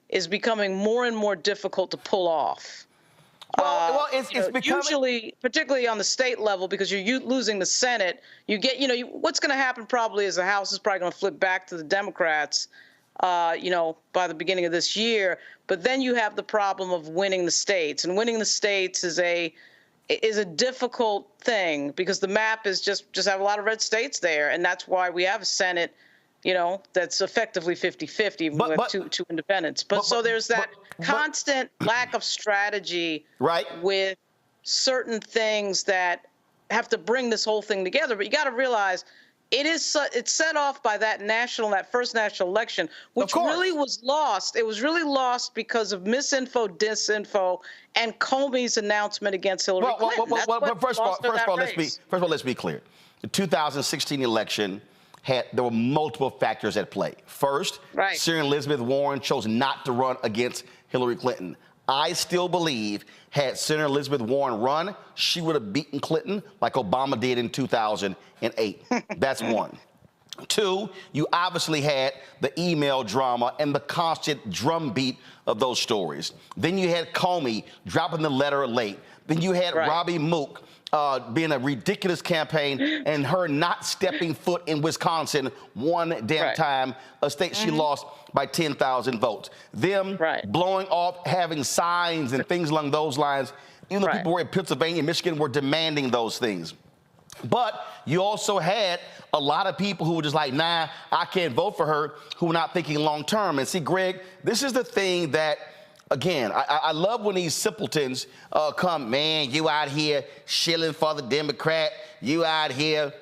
is becoming more and more difficult to pull off. Well, it's becoming... Usually, particularly on the state level, because you're losing the Senate, you get, you know, what's going to happen probably is the House is probably going to flip back to the Democrats, you know, by the beginning of this year. But then you have the problem of winning the states, and winning the states is a difficult thing because the map is just have a lot of red states there, and that's why we have a Senate, you know, that's effectively 50-50 with two independents. But so there's that constant lack of strategy with certain things that have to bring this whole thing together. But you got to realize it's set off by that first national election, which really was lost. It was really lost because of misinfo, disinfo, and Comey's announcement against Hillary Clinton. First of all, let's be clear. The 2016 election there were multiple factors at play. First, Senator Elizabeth Warren chose not to run against Hillary Clinton. I still believe had Senator Elizabeth Warren run, she would have beaten Clinton like Obama did in 2008. That's one. Two, you obviously had the email drama and the constant drumbeat of those stories. Then you had Comey dropping the letter late. Then you had Robbie Mook being a ridiculous campaign and her not stepping foot in Wisconsin one damn time, a state she lost by 10,000 votes. Them blowing off, having signs and things along those lines, even though people were in Pennsylvania and Michigan were demanding those things. But you also had a lot of people who were just like, nah, I can't vote for her, who were not thinking long term. And see, Greg, this is the thing that, again, I love when these simpletons come, man, you out here shilling for the Democrat, you out here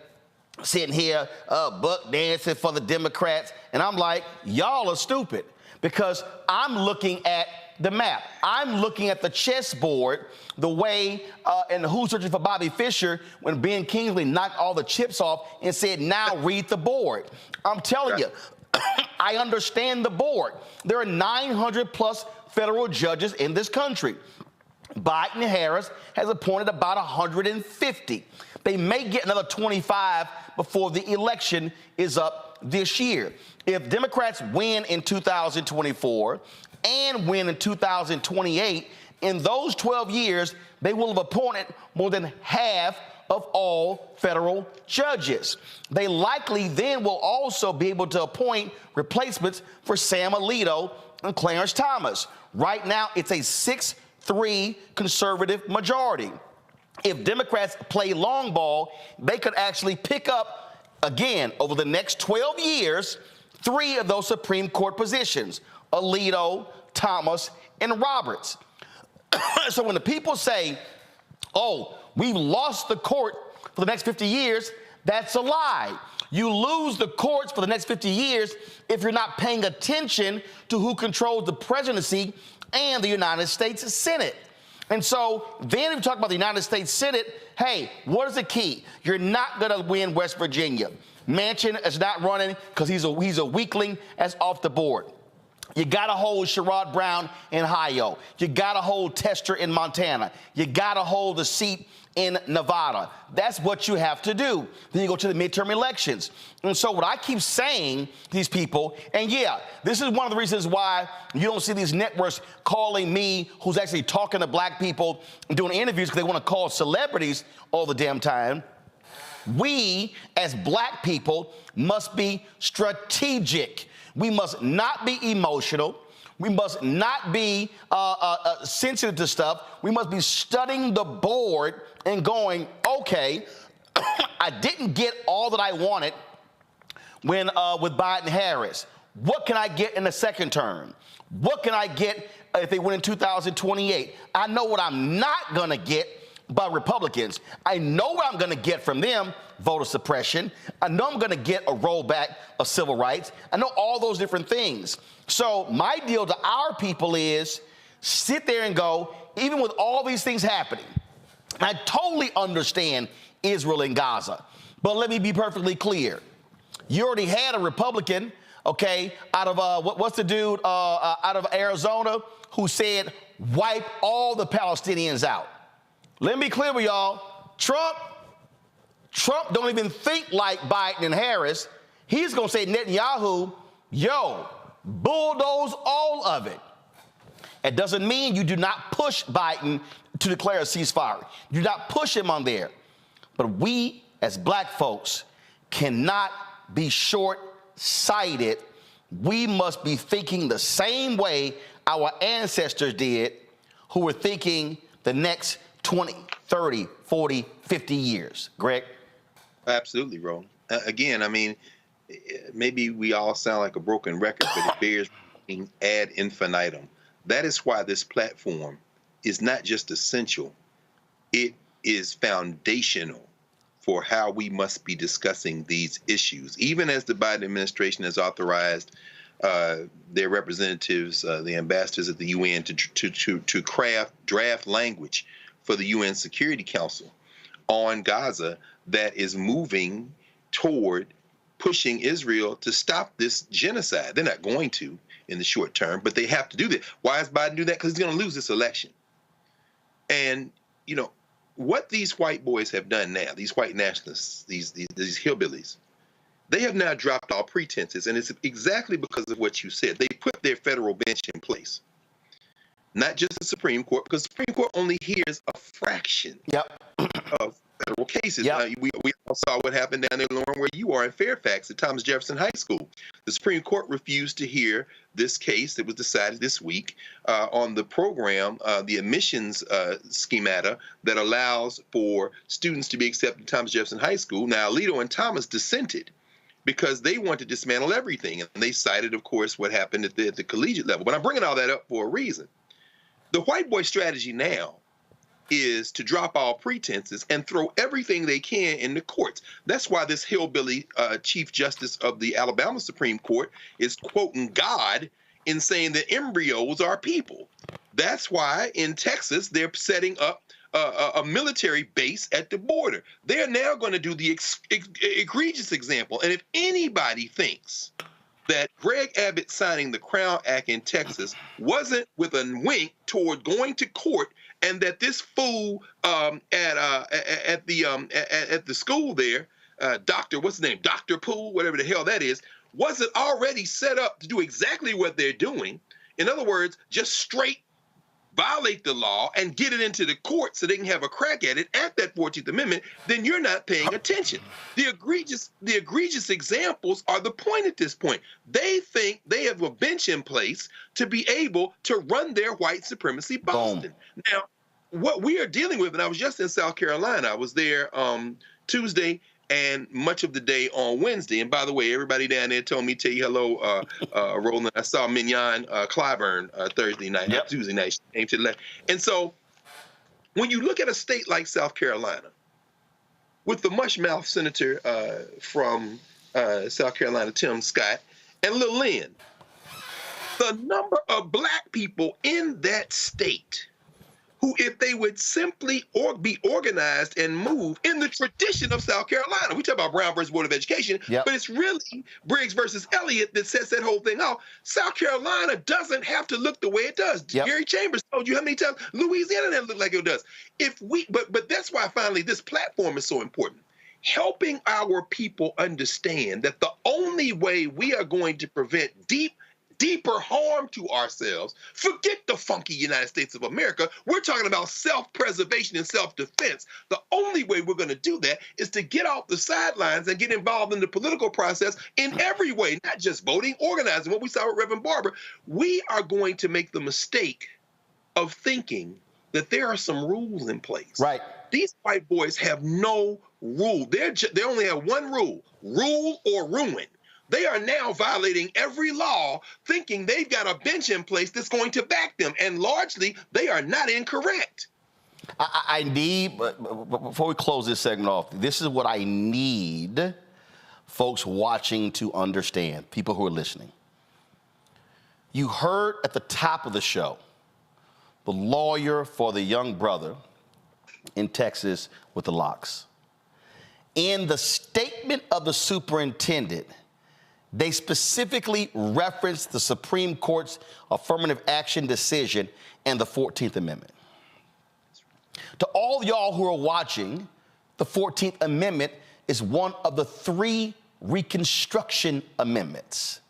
sitting here buck dancing for the Democrats. And I'm like, y'all are stupid, because I'm looking at the map. I'm looking at the chessboard, the way and Who's Searching for Bobby Fischer, when Ben Kingsley knocked all the chips off and said, now read the board. I'm telling you, I understand the board. There are 900 plus federal judges in this country. Biden Harris has appointed about 150. They may get another 25 before the election is up this year. If Democrats win in 2024 and win in 2028, in those 12 years, they will have appointed more than half of all federal judges. They likely then will also be able to appoint replacements for Sam Alito and Clarence Thomas. Right now, it's a 6-3 conservative majority. If Democrats play long ball, they could actually pick up, again, over the next 12 years, 3 of those Supreme Court positions: Alito, Thomas, and Roberts. So when the people say, oh, we've lost the court for the next 50 years, that's a lie. You lose the courts for the next 50 years if you're not paying attention to who controls the presidency and the United States Senate. And so then if you talk about the United States Senate, hey, what is the key? You're not going to win West Virginia. Manchin is not running because he's a weakling that's off the board. You got to hold Sherrod Brown in Ohio. You got to hold Tester in Montana. You got to hold the seat in Nevada. That's what you have to do. Then you go to the midterm elections. And so what I keep saying to these people, and yeah, this is one of the reasons why you don't see these networks calling me, who's actually talking to black people and doing interviews, because they want to call celebrities all the damn time. We, as black people, must be strategic. We must not be emotional. We must not be sensitive to stuff. We must be studying the board and going, okay, I didn't get all that I wanted when with Biden-Harris. What can I get in the second term? What can I get if they win in 2028? I know what I'm not going to get by Republicans. I know what I'm going to get from them: voter suppression. I know I'm going to get a rollback of civil rights. I know all those different things. So my deal to our people is sit there and go, even with all these things happening, I totally understand Israel and Gaza, but let me be perfectly clear. You already had a Republican, okay, out of, what's the dude out of Arizona who said, wipe all the Palestinians out. Let me be clear with y'all. Trump don't even think like Biden and Harris. He's going to say, Netanyahu, yo, bulldoze all of it. It doesn't mean you do not push Biden to declare a ceasefire. You do not push him on there. But we, as black folks, cannot be short-sighted. We must be thinking the same way our ancestors did, who were thinking the next 20, 30, 40, 50 years. Greg? Absolutely, Rollin. Again, I mean, maybe we all sound like a broken record, but it bears being ad infinitum. That is why this platform is not just essential. It is foundational for how we must be discussing these issues. Even as the Biden administration has authorized their representatives, the ambassadors at the UN, to draft language for the UN Security Council on Gaza that is moving toward pushing Israel to stop this genocide. They're not going to in the short term, but they have to do that. Why is Biden do that? Because he's going to lose this election. And, you know, what these white boys have done now, these white nationalists, these hillbillies, They have now dropped all pretenses, and it's exactly because of what you said. They put their federal bench in place, not just the Supreme Court, because the Supreme Court only hears a fraction of federal cases. We all saw what happened down there, Lauren, where you are in Fairfax at Thomas Jefferson High School. The Supreme Court refused to hear this case that was decided this week on the program, the admissions schemata that allows for students to be accepted at Thomas Jefferson High School. Now, Alito and Thomas dissented because they want to dismantle everything. And they cited, of course, what happened at the collegiate level. But I'm bringing all that up for a reason. The white boy strategy now is to drop all pretenses and throw everything they can in the courts. That's why this hillbilly Chief Justice of the Alabama Supreme Court is quoting God in saying that embryos are people. That's why in Texas they're setting up a military base at the border. They're now going to do the egregious example. And if anybody thinks that Greg Abbott signing the Crown Act in Texas wasn't with a wink toward going to court, and that this fool at the school there, what's his name, Dr. Poole, whatever the hell that is, wasn't already set up to do exactly what they're doing. In other words, just straight violate the law and get it into the court so they can have a crack at it at that 14th Amendment, then you're not paying attention. The egregious examples are the point at this point. They think they have a bench in place to be able to run their white supremacy Boston. Now, what we are dealing with, and I was just in South Carolina, I was there Tuesday and much of the day on Wednesday. And by the way, everybody down there told me to tell you hello, Roland. I saw Mignon Clyburn Thursday night, Tuesday night. She came to the left. And so when you look at a state like South Carolina, with the mush-mouth senator from South Carolina, Tim Scott, and Lil Lynn, the number of black people in that state who, if they would simply be organized and move in the tradition of South Carolina, we talk about Brown versus Board of Education, but it's really Briggs versus Elliott that sets that whole thing off. South Carolina doesn't have to look the way it does. Gary Chambers told you how many times Louisiana doesn't look like it does. But that's why finally this platform is so important. Helping our people understand that the only way we are going to prevent deeper harm to ourselves. Forget the funky United States of America. We're talking about self-preservation and self-defense. The only way we're going to do that is to get off the sidelines and get involved in the political process in every way, not just voting, organizing. What we saw with Reverend Barber, we are going to make the mistake of thinking that there are some rules in place. Right. These white boys have no rule. They only have one rule: rule or ruin. They are now violating every law, thinking they've got a bench in place that's going to back them. And largely, they are not incorrect. I need, before we close this segment off, this is what I need folks watching to understand, people who are listening. You heard at the top of the show, the lawyer for the young brother in Texas with the Locs. In the statement of the superintendent, they specifically referenced the Supreme Court's affirmative action decision and the 14th Amendment. To all y'all who are watching, the 14th Amendment is one of the 3 Reconstruction Amendments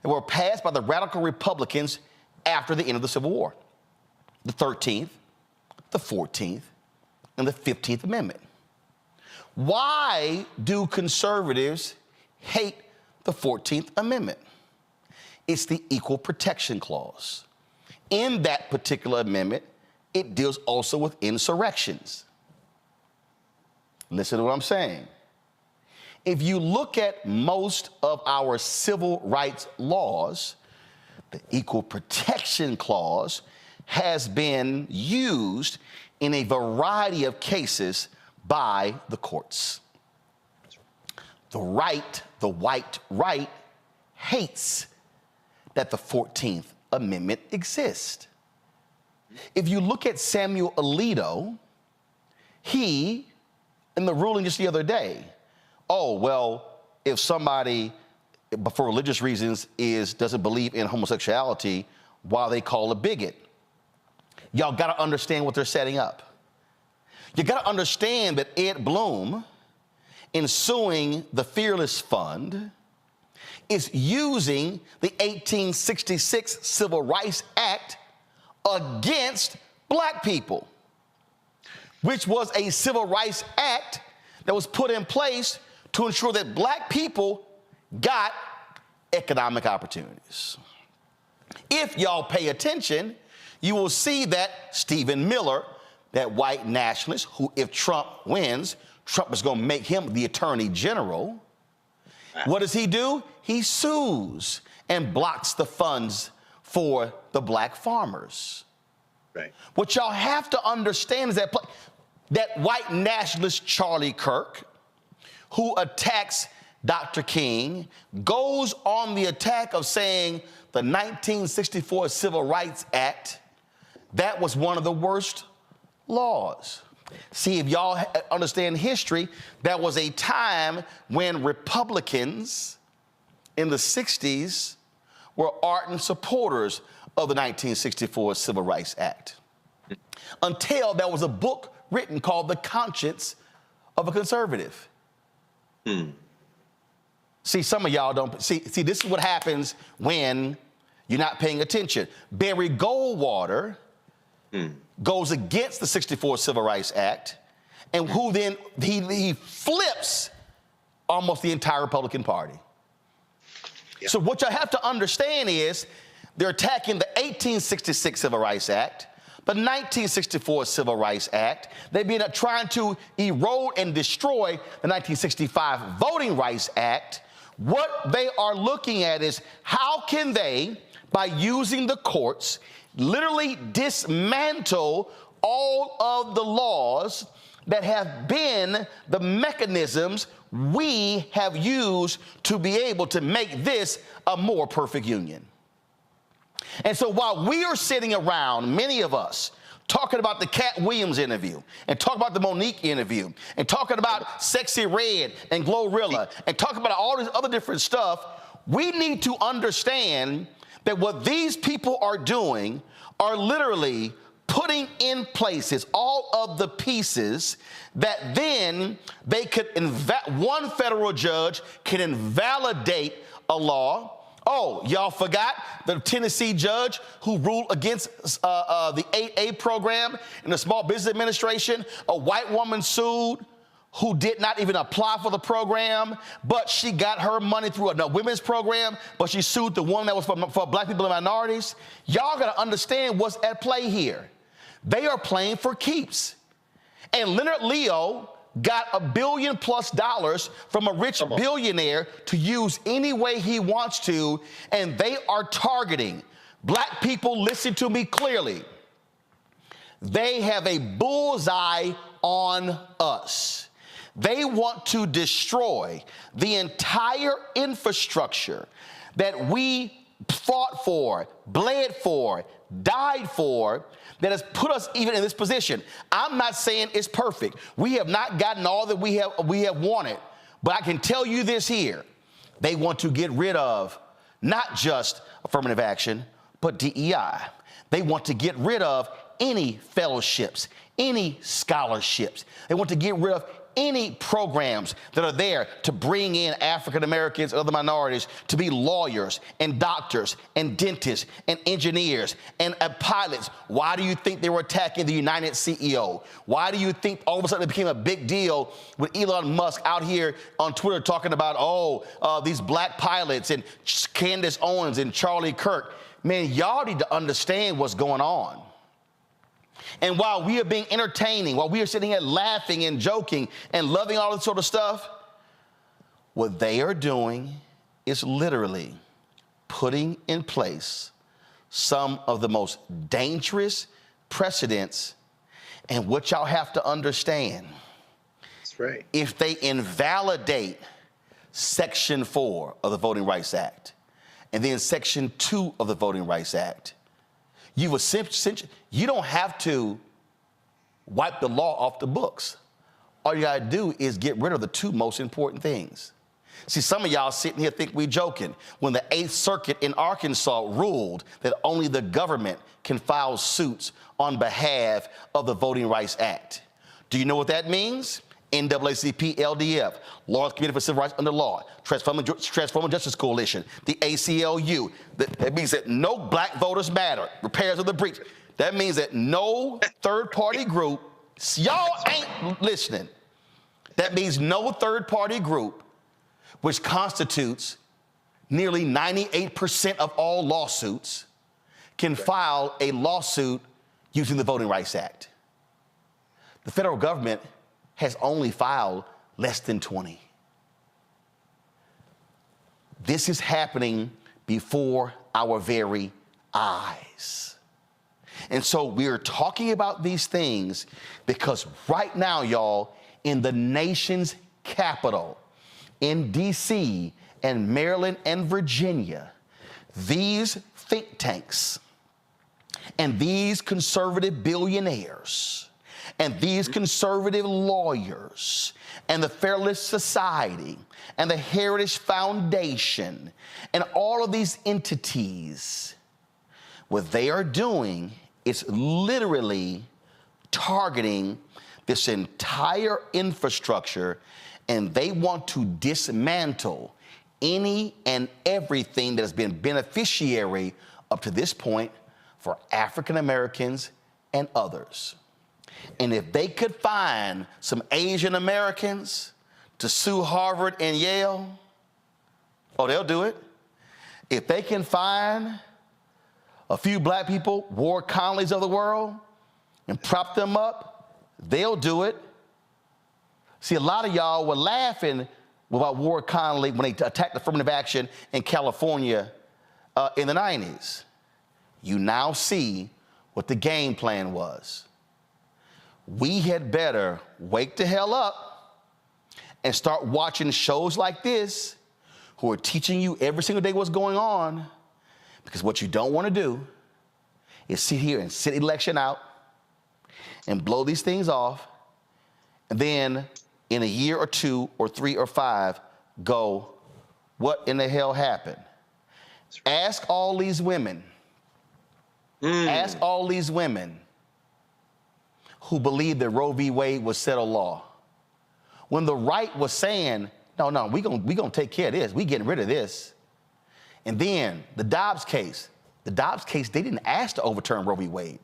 that were passed by the radical Republicans after the end of the Civil War. The 13th, the 14th, and the 15th Amendment. Why do conservatives hate the 14th Amendment? It's the Equal Protection Clause. In that particular amendment, it deals also with insurrections. Listen to what I'm saying. If you look at most of our civil rights laws, the Equal Protection Clause has been used in a variety of cases by the courts. The white right, hates that the 14th Amendment exists. If you look at Samuel Alito, he, in the ruling just the other day, if somebody, for religious reasons, doesn't believe in homosexuality, why are they called a bigot? Y'all got to understand what they're setting up. You got to understand that Ed Bloom in suing the Fearless Fund is using the 1866 Civil Rights Act against black people, which was a civil rights act that was put in place to ensure that black people got economic opportunities. If y'all pay attention, you will see that Stephen Miller, that white nationalist, who if Trump wins, Trump is going to make him the attorney general. What does he do? He sues and blocks the funds for the black farmers. Right. What y'all have to understand is that white nationalist Charlie Kirk, who attacks Dr. King, goes on the attack of saying the 1964 Civil Rights Act, that was one of the worst laws. See, if y'all understand history, that was a time when Republicans in the 60s were ardent supporters of the 1964 Civil Rights Act, until there was a book written called The Conscience of a Conservative. See, some of y'all don't see, this is what happens when you're not paying attention. Barry Goldwater goes against the 64 Civil Rights Act, and who then he flips almost the entire Republican Party. Yeah. So what you have to understand is they're attacking the 1866 Civil Rights Act, the 1964 Civil Rights Act. They've been trying to erode and destroy the 1965 Voting Rights Act. What they are looking at is how can they, by using the courts, literally dismantle all of the laws that have been the mechanisms we have used to be able to make this a more perfect union. And so while we are sitting around, many of us, talking about the Cat Williams interview, and talking about the Monique interview, and talking about Sexy Red and Glorilla, and talking about all this other different stuff, we need to understand that what these people are doing are literally putting in places all of the pieces that then they could, one federal judge can invalidate a law. Oh, y'all forgot the Tennessee judge who ruled against the 8A program in the Small Business Administration. A white woman sued who did not even apply for the program, but she got her money through a women's program, but she sued the one that was for black people and minorities. Y'all gotta understand what's at play here. They are playing for keeps. And Leonard Leo got $1 billion+ from a rich billionaire to use any way he wants to, and they are targeting black people. Listen to me clearly. They have a bullseye on us. They want to destroy the entire infrastructure that we fought for, bled for, died for, that has put us even in this position. I'm not saying it's perfect. We have not gotten all that we have wanted, but I can tell you this here. They want to get rid of not just affirmative action, but DEI. They want to get rid of any fellowships, any scholarships. They want to get rid of any programs that are there to bring in African Americans and other minorities to be lawyers and doctors and dentists and engineers and pilots. Why do you think they were attacking the United CEO? Why do you think all of a sudden it became a big deal with Elon Musk out here on Twitter talking about, these black pilots and Candace Owens and Charlie Kirk? Man, y'all need to understand what's going on. And while we are being entertaining, while we are sitting here laughing and joking and loving all this sort of stuff, what they are doing is literally putting in place some of the most dangerous precedents. And what y'all have to understand, that's right, if they invalidate Section 4 of the Voting Rights Act and then Section 2 of the Voting Rights Act, you don't have to wipe the law off the books. All you gotta do is get rid of the two most important things. See, some of y'all sitting here think we joking. When the 8th Circuit in Arkansas ruled that only the government can file suits on behalf of the Voting Rights Act. Do you know what that means? NAACP, LDF, Lawrence Committee for Civil Rights Under Law, Transforming Justice Coalition, the ACLU. That means that no black voters matter. Repairs of the breach. That means that no third-party group, y'all ain't listening. That means no third-party group, which constitutes nearly 98% of all lawsuits, can file a lawsuit using the Voting Rights Act. The federal government has only filed less than 20. This is happening before our very eyes. And so we're talking about these things because right now, y'all, in the nation's capital, in D.C. and Maryland and Virginia, these think tanks and these conservative billionaires and these conservative lawyers and the Fairless Society and the Heritage Foundation and all of these entities, what they are doing is literally targeting this entire infrastructure, and they want to dismantle any and everything that has been beneficiary up to this point for African Americans and others. And if they could find some Asian Americans to sue Harvard and Yale, oh, they'll do it. If they can find a few black people, Ward Conleys of the world, and prop them up, they'll do it. See, a lot of y'all were laughing about Ward Conley when they attacked affirmative action in California in the 90s. You now see what the game plan was. We had better wake the hell up and start watching shows like this who are teaching you every single day what's going on, because what you don't want to do is sit here and sit election out and blow these things off, and then in a year or two or 3 or 5 go, what in the hell happened? Ask all these women. Ask all these women who believe that Roe v. Wade was settled law. When the right was saying, no, we gonna take care of this. We getting rid of this. And then the Dobbs case, they didn't ask to overturn Roe v. Wade.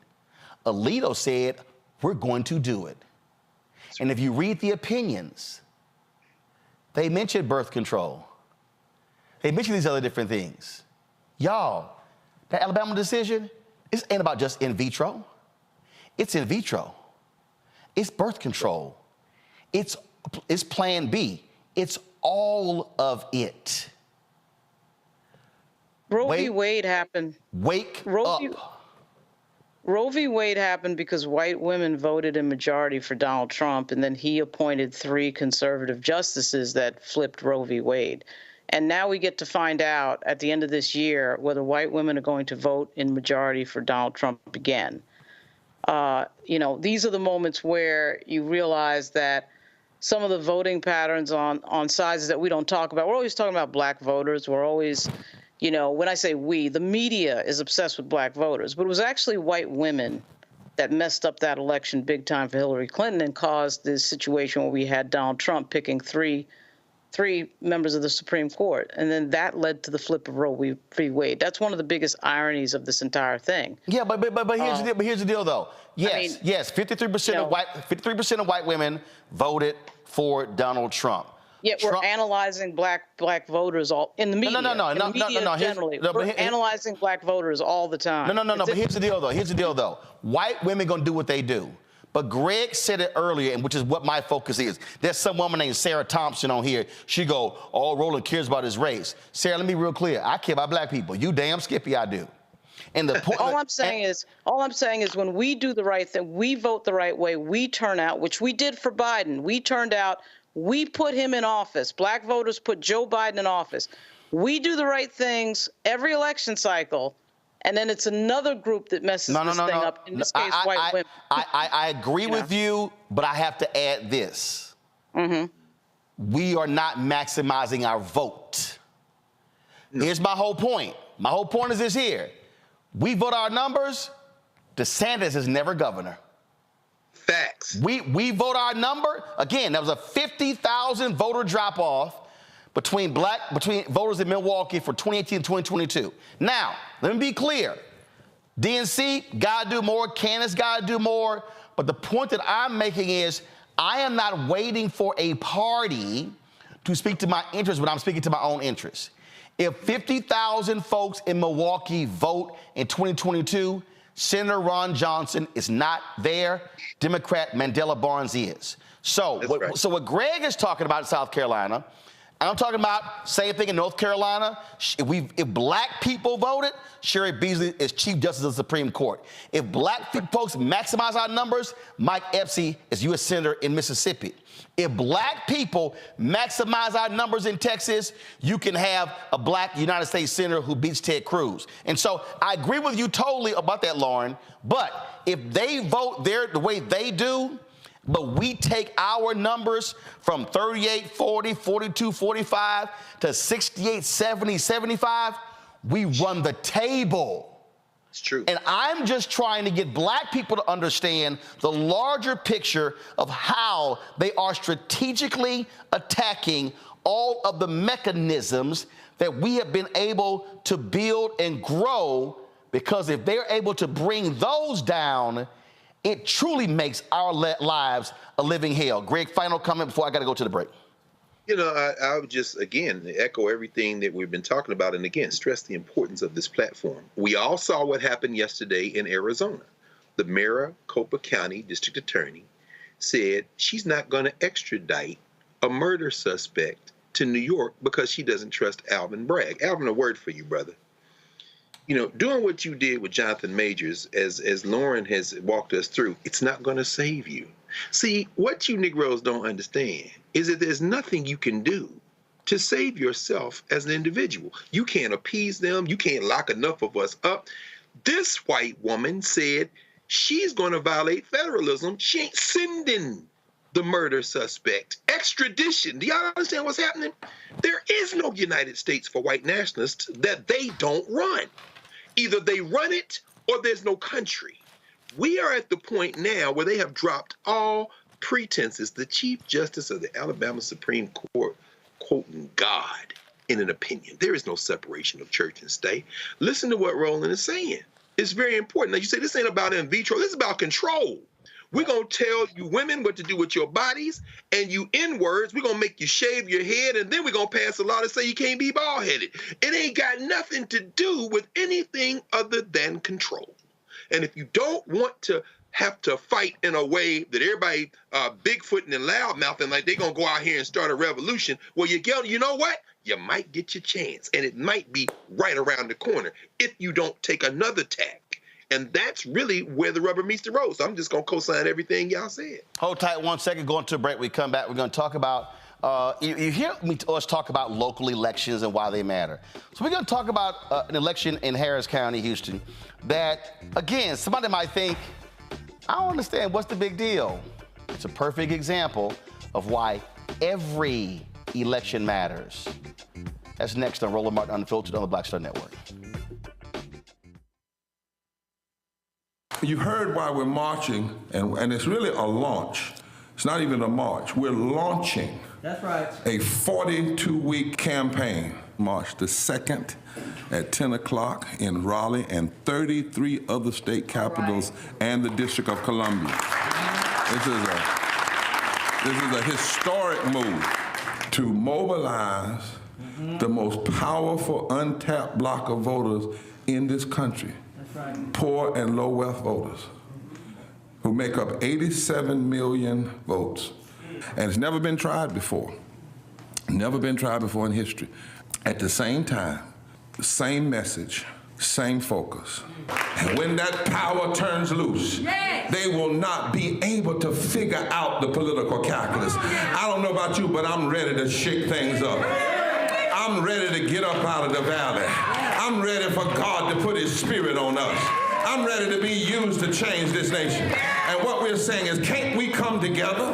Alito said, we're going to do it. And if you read the opinions, they mentioned birth control. They mentioned these other different things. Y'all, that Alabama decision, this ain't about just in vitro. It's in vitro. It's birth control. It's Plan B. It's all of it. Roe v. Wade happened. Wake up. Roe v. Wade happened because white women voted in majority for Donald Trump, and then he appointed 3 conservative justices that flipped Roe v. Wade. And now we get to find out at the end of this year whether white women are going to vote in majority for Donald Trump again. These are the moments where you realize that some of the voting patterns on sizes that we don't talk about, we're always talking about black voters. We're always, when I say we, the media is obsessed with black voters, but it was actually white women that messed up that election big time for Hillary Clinton and caused this situation where we had Donald Trump picking three members of the Supreme Court. And then that led to the flip of Roe v. Wade. That's one of the biggest ironies of this entire thing. Yeah, but here's the deal, though. Yes, 53% of white women voted for Donald Trump. Yet we're analyzing black voters all in the media. No. Generally, we're analyzing black voters all the time. No. But here's the deal, though. White women gonna do what they do. But Greg said it earlier, and which is what my focus is. There's some woman named Sarah Thompson on here. She go, oh, Rollin cares about his race. Sarah, let me be real clear. I care about black people. You damn Skippy, I do. And the point. All I'm saying is when we do the right thing, we vote the right way, we turn out, which we did for Biden. We turned out, we put him in office. Black voters put Joe Biden in office. We do the right things every election cycle. And then it's another group that messes this thing up. In this case, white women. I agree with you, but I have to add this. We are not maximizing our vote. Here's my whole point. My whole point is this here. We vote our numbers. DeSantis is never governor. Facts. We vote our number. Again, there was a 50,000 voter drop-off between voters in Milwaukee for 2018 and 2022. Now, let me be clear. DNC got to do more. Candace got to do more. But the point that I'm making is I am not waiting for a party to speak to my interests when I'm speaking to my own interests. If 50,000 folks in Milwaukee vote in 2022, Senator Ron Johnson is not there. Democrat Mandela Barnes is. So what Greg is talking about in South Carolina, I'm talking about same thing in North Carolina. If black people voted, Sherry Beasley is Chief Justice of the Supreme Court. If black folks maximize our numbers, Mike Epstein is U.S. Senator in Mississippi. If black people maximize our numbers in Texas, you can have a black United States Senator who beats Ted Cruz. And so I agree with you totally about that, Lauren. But if they vote the way they do, but we take our numbers from 38, 40, 42, 45 to 68, 70, 75, we run the table. It's true. And I'm just trying to get black people to understand the larger picture of how they are strategically attacking all of the mechanisms that we have been able to build and grow, because if they're able to bring those down, it truly makes our lives a living hell. Greg, final comment before I got to go to the break. You know, I would just, again, echo everything that we've been talking about, and again, stress the importance of this platform. We all saw what happened yesterday in Arizona. The Maricopa County District Attorney said she's not going to extradite a murder suspect to New York because she doesn't trust Alvin Bragg. Alvin, a word for you, brother. You know, doing what you did with Jonathan Majors, as Lauren has walked us through, it's not going to save you. See, what you Negroes don't understand is that there's nothing you can do to save yourself as an individual. You can't appease them. You can't lock enough of us up. This white woman said she's going to violate federalism. She ain't sending the murder suspect. Extradition. Do y'all understand what's happening? There is no United States for white nationalists that they don't run. Either they run it or there's no country. We are at the point now where they have dropped all pretenses. The Chief Justice of the Alabama Supreme Court quoting God in an opinion. There is no separation of church and state. Listen to what Rollin is saying. It's very important. Now, you say this ain't about in vitro. This is about control. We're going to tell you women what to do with your bodies, and you N-words, we're going to make you shave your head, and then we're going to pass a law to say you can't be bald-headed. It ain't got nothing to do with anything other than control. And if you don't want to have to fight in a way that everybody bigfooting and loudmouthing like they're going to go out here and start a revolution, well, you know what? You might get your chance, and it might be right around the corner if you don't take another tack. And that's really where the rubber meets the road. So I'm just going to co-sign everything y'all said. Hold tight 1 second. Going to a break. We come back. We're going to talk about, you hear us talk about local elections and why they matter. So we're going to talk about an election in Harris County, Houston, that, again, somebody might think, I don't understand. What's the big deal? It's a perfect example of why every election matters. That's next on Rollin Martin Unfiltered on the Black Star Network. You heard why we're marching, and it's really a launch. It's not even a march. We're launching. That's right. A 42-week campaign. March the 2nd at 10 o'clock in Raleigh and 33 other state capitals and the District of Columbia. This is a historic move to mobilize the most powerful untapped block of voters in this country. Right. Poor and low wealth voters who make up 87 million votes. And it's never been tried before. Never been tried before in history. At the same time, the same message, same focus. And when that power turns loose, they will not be able to figure out the political calculus. I don't know about you, but I'm ready to shake things up. I'm ready to get up out of the valley. I'm ready for God to put his spirit on us. I'm ready to be used to change this nation. And what we're saying is, can't we come together?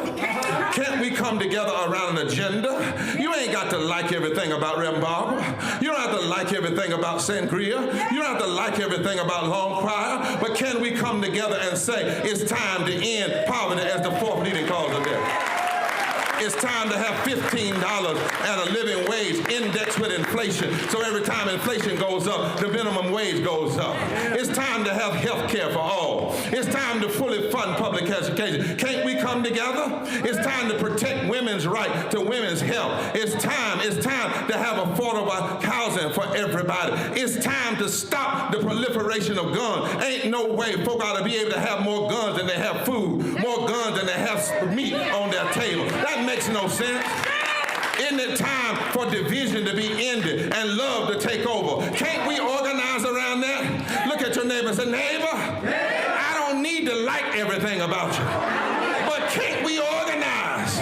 Can't we come together around an agenda? You ain't got to like everything about Reverend Barber. You don't have to like everything about Sangria. You don't have to like everything about Long Choir. But can we come together and say, it's time to end poverty as the fourth leading cause of death? It's time to have $15 and a living wage indexed with inflation. So every time inflation goes up, the minimum wage goes up. It's time to have health care for all. It's time to fully fund public education. Can't we come together? It's time to protect women's right to women's health. It's time to have affordable housing for everybody. It's time to stop the proliferation of guns. Ain't no way folk ought to be able to have more guns than they have food, more guns than they have meat on their table. That makes no sense. Isn't it time for division to be ended and love to take over? Can't we organize around that? Look at your neighbor and say, neighbor, I don't need to like everything about you, but can't we organize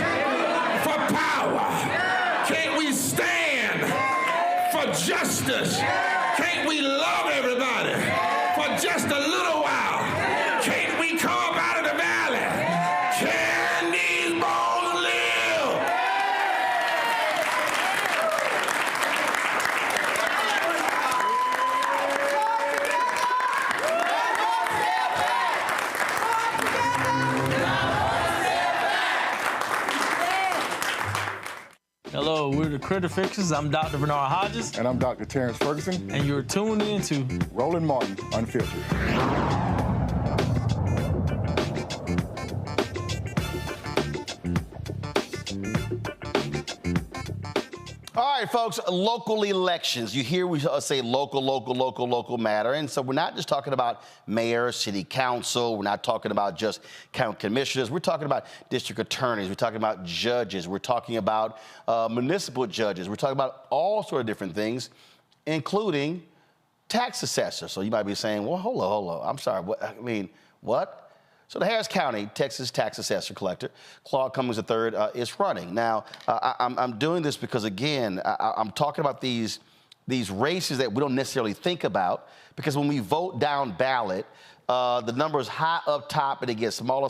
for power? Can't we stand for justice? Can't we love everybody for just a little while? Can't we come up out of the valley? Can these bones live? Hello, we're the Critter Fixers. I'm Dr. Bernard Hodges. And I'm Dr. Terrence Ferguson. And you're tuned in to Rollin Martin, Unfiltered. All right, folks, local elections. You hear we say local matter. And so we're not just talking about mayor, city council. We're not talking about just county commissioners. We're talking about district attorneys. We're talking about judges. We're talking about municipal judges. We're talking about all sort of different things, including tax assessors. So you might be saying, well, hold on. I'm sorry. What? So the Harris County, Texas tax assessor-collector, Claude Cummings III, is running. Now, I'm doing this because, again, I'm talking about these races that we don't necessarily think about, because when we vote down ballot, the number is high up top and it gets smaller.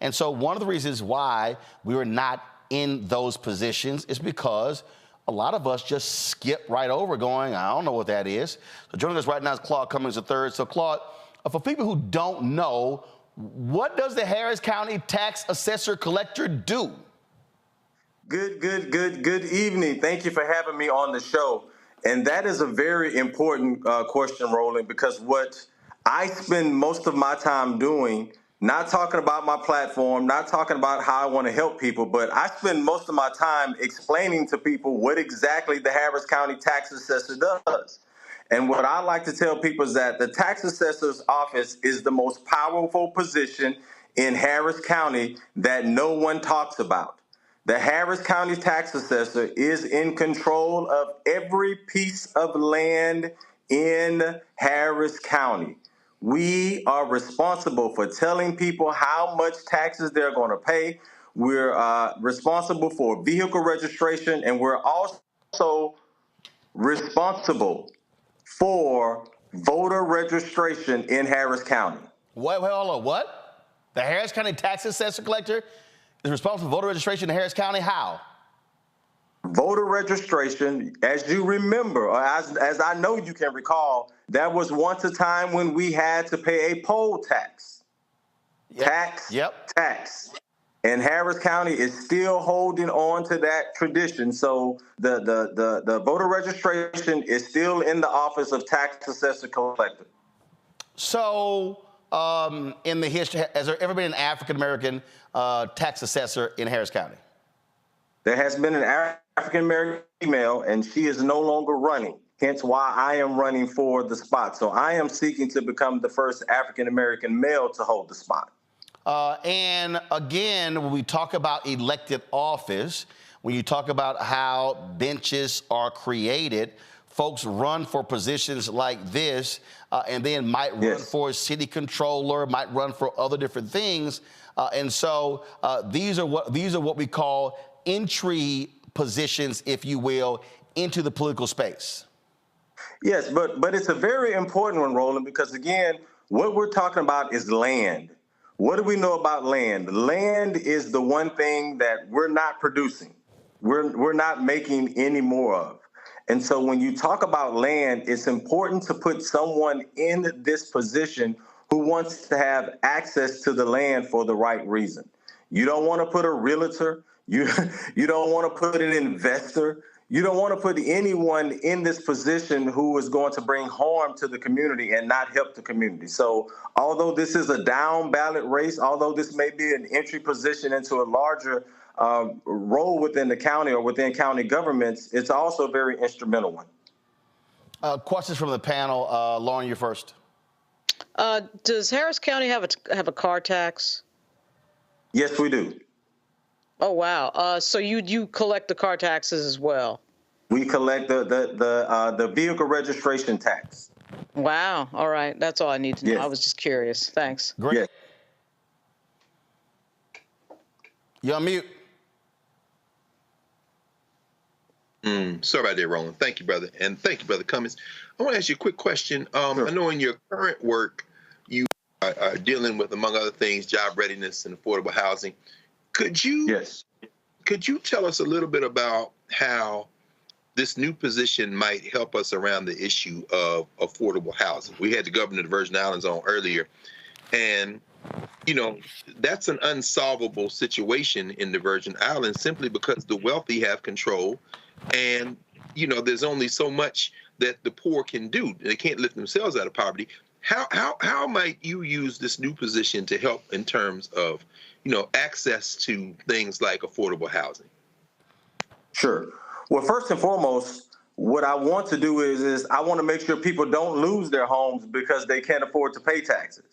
And so one of the reasons why we were not in those positions is because a lot of us just skip right over going, I don't know what that is. So joining us right now is Claude Cummings III. So, Claude, for people who don't know, what does the Harris County Tax Assessor-Collector do? Good evening. Thank you for having me on the show. And that is a very important question, Rollin, because what I spend most of my time doing, not talking about my platform, not talking about how I want to help people, but I spend most of my time explaining to people what exactly the Harris County Tax Assessor does. And what I like to tell people is that the tax assessor's office is the most powerful position in Harris County that no one talks about. The Harris County tax assessor is in control of every piece of land in Harris County. We are responsible for telling people how much taxes they're going to pay. We're responsible for vehicle registration, and we're also responsible for voter registration in Harris County. Wait, hold on, what? The Harris County Tax Assessor-Collector is responsible for voter registration in Harris County? How? Voter registration, as you remember, or as I know you can recall, that was once a time when we had to pay a poll tax. Tax. And Harris County is still holding on to that tradition. So the voter registration is still in the office of Tax Assessor-Collector. So in the history, has there ever been an African-American tax assessor in Harris County? There has been an African-American female, and she is no longer running, hence why I am running for the spot. So I am seeking to become the first African-American male to hold the spot. And again, when we talk about elected office, when you talk about how benches are created, folks run for positions like this and then might run for a city controller, might run for other different things. And so these are what we call entry positions, if you will, into the political space. Yes, but it's a very important one, Roland, because again, what we're talking about is land. What do we know about land? Land is the one thing that we're not producing. We're not making any more of. And so when you talk about land, it's important to put someone in this position who wants to have access to the land for the right reason. You don't want to put a realtor, you you don't want to put an investor, you don't want to put anyone in this position who is going to bring harm to the community and not help the community. So although this is a down ballot race, although this may be an entry position into a larger role within the county or within county governments, it's also a very instrumental one. Questions from the panel. Lauren, you first. Does Harris County have a car tax? Yes, we do. Oh, wow. So you collect the car taxes as well? We collect the vehicle registration tax. Wow. All right. That's all I need to know. Yes. I was just curious. Thanks. Great. Yes. You're on mute. Sorry about that, Roland. Thank you, brother. And thank you, Brother Cummings. I want to ask you a quick question. Sure. I know in your current work, you are dealing with, among other things, job readiness and affordable housing. Could you tell us a little bit about how this new position might help us around the issue of affordable housing? We had the governor of the Virgin Islands on earlier, and that's an unsolvable situation in the Virgin Islands simply because the wealthy have control, and there's only so much that the poor can do. They can't lift themselves out of poverty. How might you use this new position to help in terms of access to things like affordable housing? Sure. Well, first and foremost, what I want to do is I want to make sure people don't lose their homes because they can't afford to pay taxes.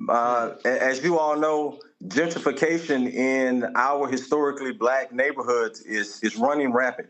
As you all know, gentrification in our historically black neighborhoods is running rapid.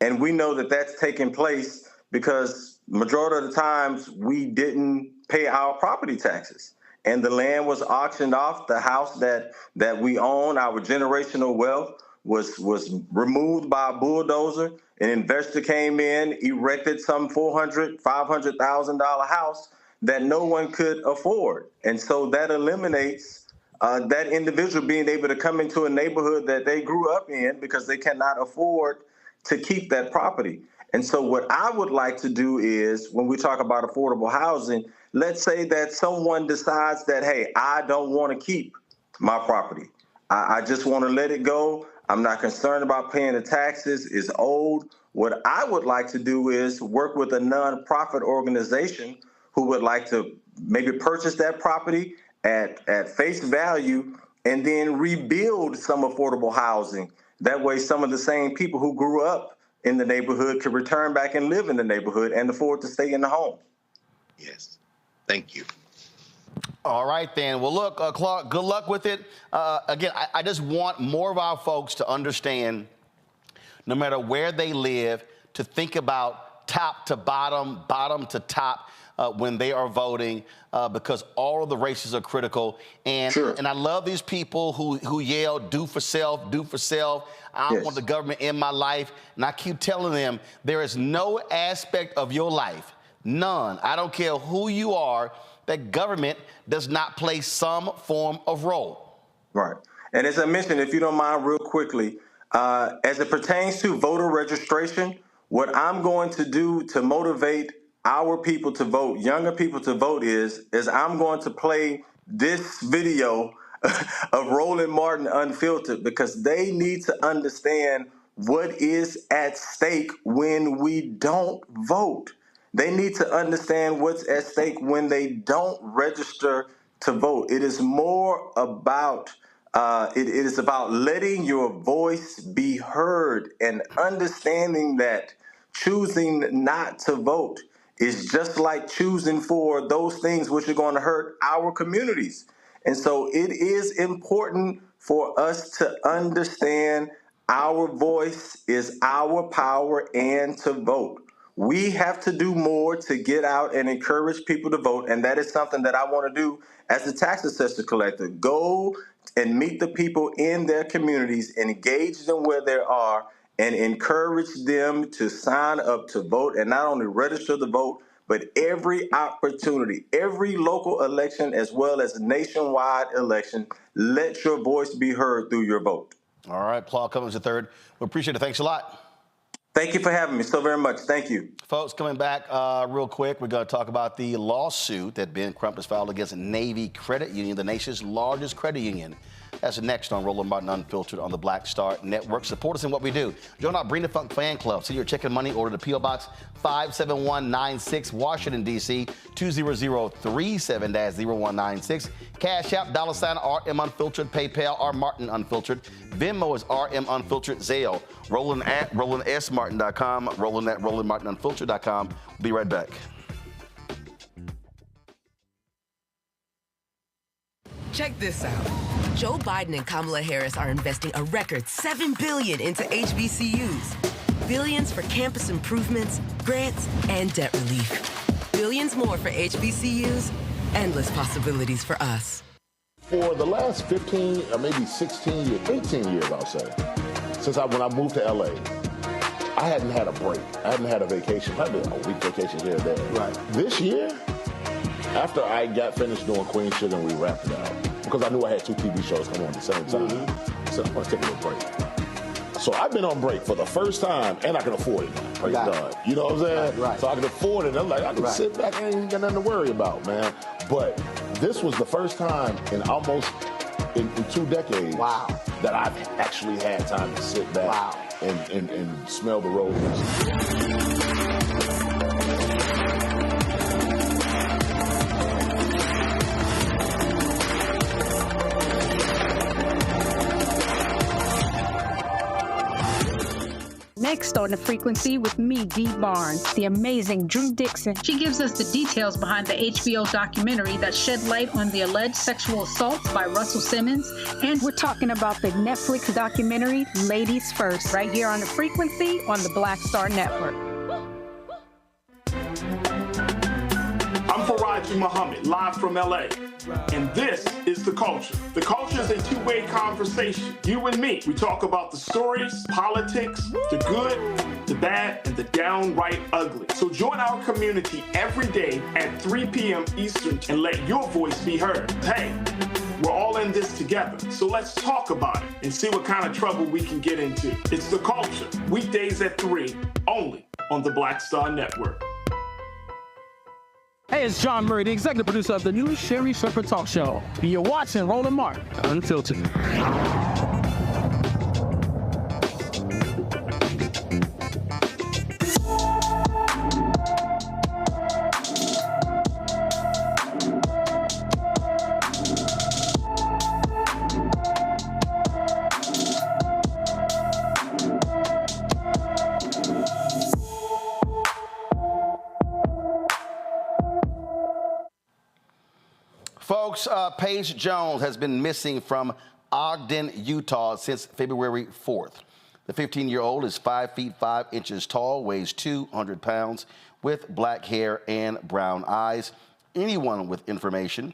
And we know that that's taking place because majority of the times we didn't pay our property taxes. And the land was auctioned off. The house that we own, our generational wealth, was removed by a bulldozer. An investor came in, erected some $400,000, $500,000 house that no one could afford. And so that eliminates that individual being able to come into a neighborhood that they grew up in because they cannot afford to keep that property. And so what I would like to do is, when we talk about affordable housing, let's say that someone decides that, hey, I don't want to keep my property. I just want to let it go. I'm not concerned about paying the taxes. It's old. What I would like to do is work with a nonprofit organization who would like to maybe purchase that property at face value and then rebuild some affordable housing. That way, some of the same people who grew up in the neighborhood could return back and live in the neighborhood and afford to stay in the home. Yes. Thank you. All right, then. Well, look, Claude, good luck with it. Again, I just want more of our folks to understand, no matter where they live, to think about top to bottom, bottom to top when they are voting, because all of the races are critical. And and I love these people who yell, do for self, do for self. I don't want the government in my life. And I keep telling them there is no aspect of your life, none, I don't care who you are, that government does not play some form of role. Right. And as I mentioned, if you don't mind real quickly, as it pertains to voter registration, what I'm going to do to motivate our people to vote, younger people to vote is I'm going to play this video of Rollin Martin Unfiltered because they need to understand what is at stake when we don't vote. They need to understand what's at stake when they don't register to vote. It is more about it is about letting your voice be heard and understanding that choosing not to vote is just like choosing for those things which are going to hurt our communities. And so it is important for us to understand our voice is our power and to vote. We have to do more to get out and encourage people to vote, and that is something that I want to do as the tax assessor collector. Go and meet the people in their communities, engage them where they are, and encourage them to sign up to vote and not only register to vote, but every opportunity, every local election as well as nationwide election, let your voice be heard through your vote. All right, Claude Cummings III. We appreciate it. Thanks a lot. Thank you for having me so very much. Thank you. Folks, coming back real quick, we're going to talk about the lawsuit that Ben Crump has filed against Navy Credit Union, the nation's largest credit union. That's next on Rollin Martin Unfiltered on the Black Star Network. Support us in what we do. Join our Bring the Funk fan club. Send your check and money order to P.O. Box 57196, Washington, D.C. 20037-0196. Cash App, $ RM Unfiltered. PayPal, R Martin Unfiltered. Venmo is RM Unfiltered. Zelle, Rollin at RollinSMartin.com. Rollin at RollinMartinUnfiltered.com. We'll be right back. Check this out. Joe Biden and Kamala Harris are investing a record $7 billion into HBCUs. Billions for campus improvements, grants, and debt relief. Billions more for HBCUs. Endless possibilities for us. For the last 15 or maybe 16 years, 18 years, I'll say, since when I moved to LA, I hadn't had a break. I hadn't had a vacation, probably a week vacation here or there. Right. This year, after I got finished doing Queen Sugar and we wrapped it out, because I knew I had 2 TV shows coming on at the same time, so I want to take a little break. So I've been on break for the first time, and I can afford it now. Praise God. You know what I'm saying? Right. So I can afford it. I'm like, I can sit back and ain't got nothing to worry about, man. But this was the first time in almost in 2 decades that I've actually had time to sit back and smell the roses. Next on The Frequency with me, Dee Barnes, the amazing Drew Dixon. She gives us the details behind the HBO documentary that shed light on the alleged sexual assaults by Russell Simmons. And we're talking about the Netflix documentary, Ladies First, right here on The Frequency on the Black Star Network. I'm Faraji Muhammad, live from LA. And this is The Culture. The Culture is a two-way conversation. You and me. We talk about the stories, politics, the good, the bad, and the downright ugly. So join our community every day at 3 p.m. Eastern and let your voice be heard. Hey, we're all in this together. So let's talk about it and see what kind of trouble we can get into. It's The Culture. Weekdays at 3, only on the Black Star Network. Hey, it's John Murray, the executive producer of the new Sherry Shepherd Talk Show. You're watching Rollin Martin Unfiltered. Folks, Paige Jones has been missing from Ogden, Utah since February 4th. The 15-year-old is 5 feet 5 inches tall, weighs 200 pounds, with black hair and brown eyes. Anyone with information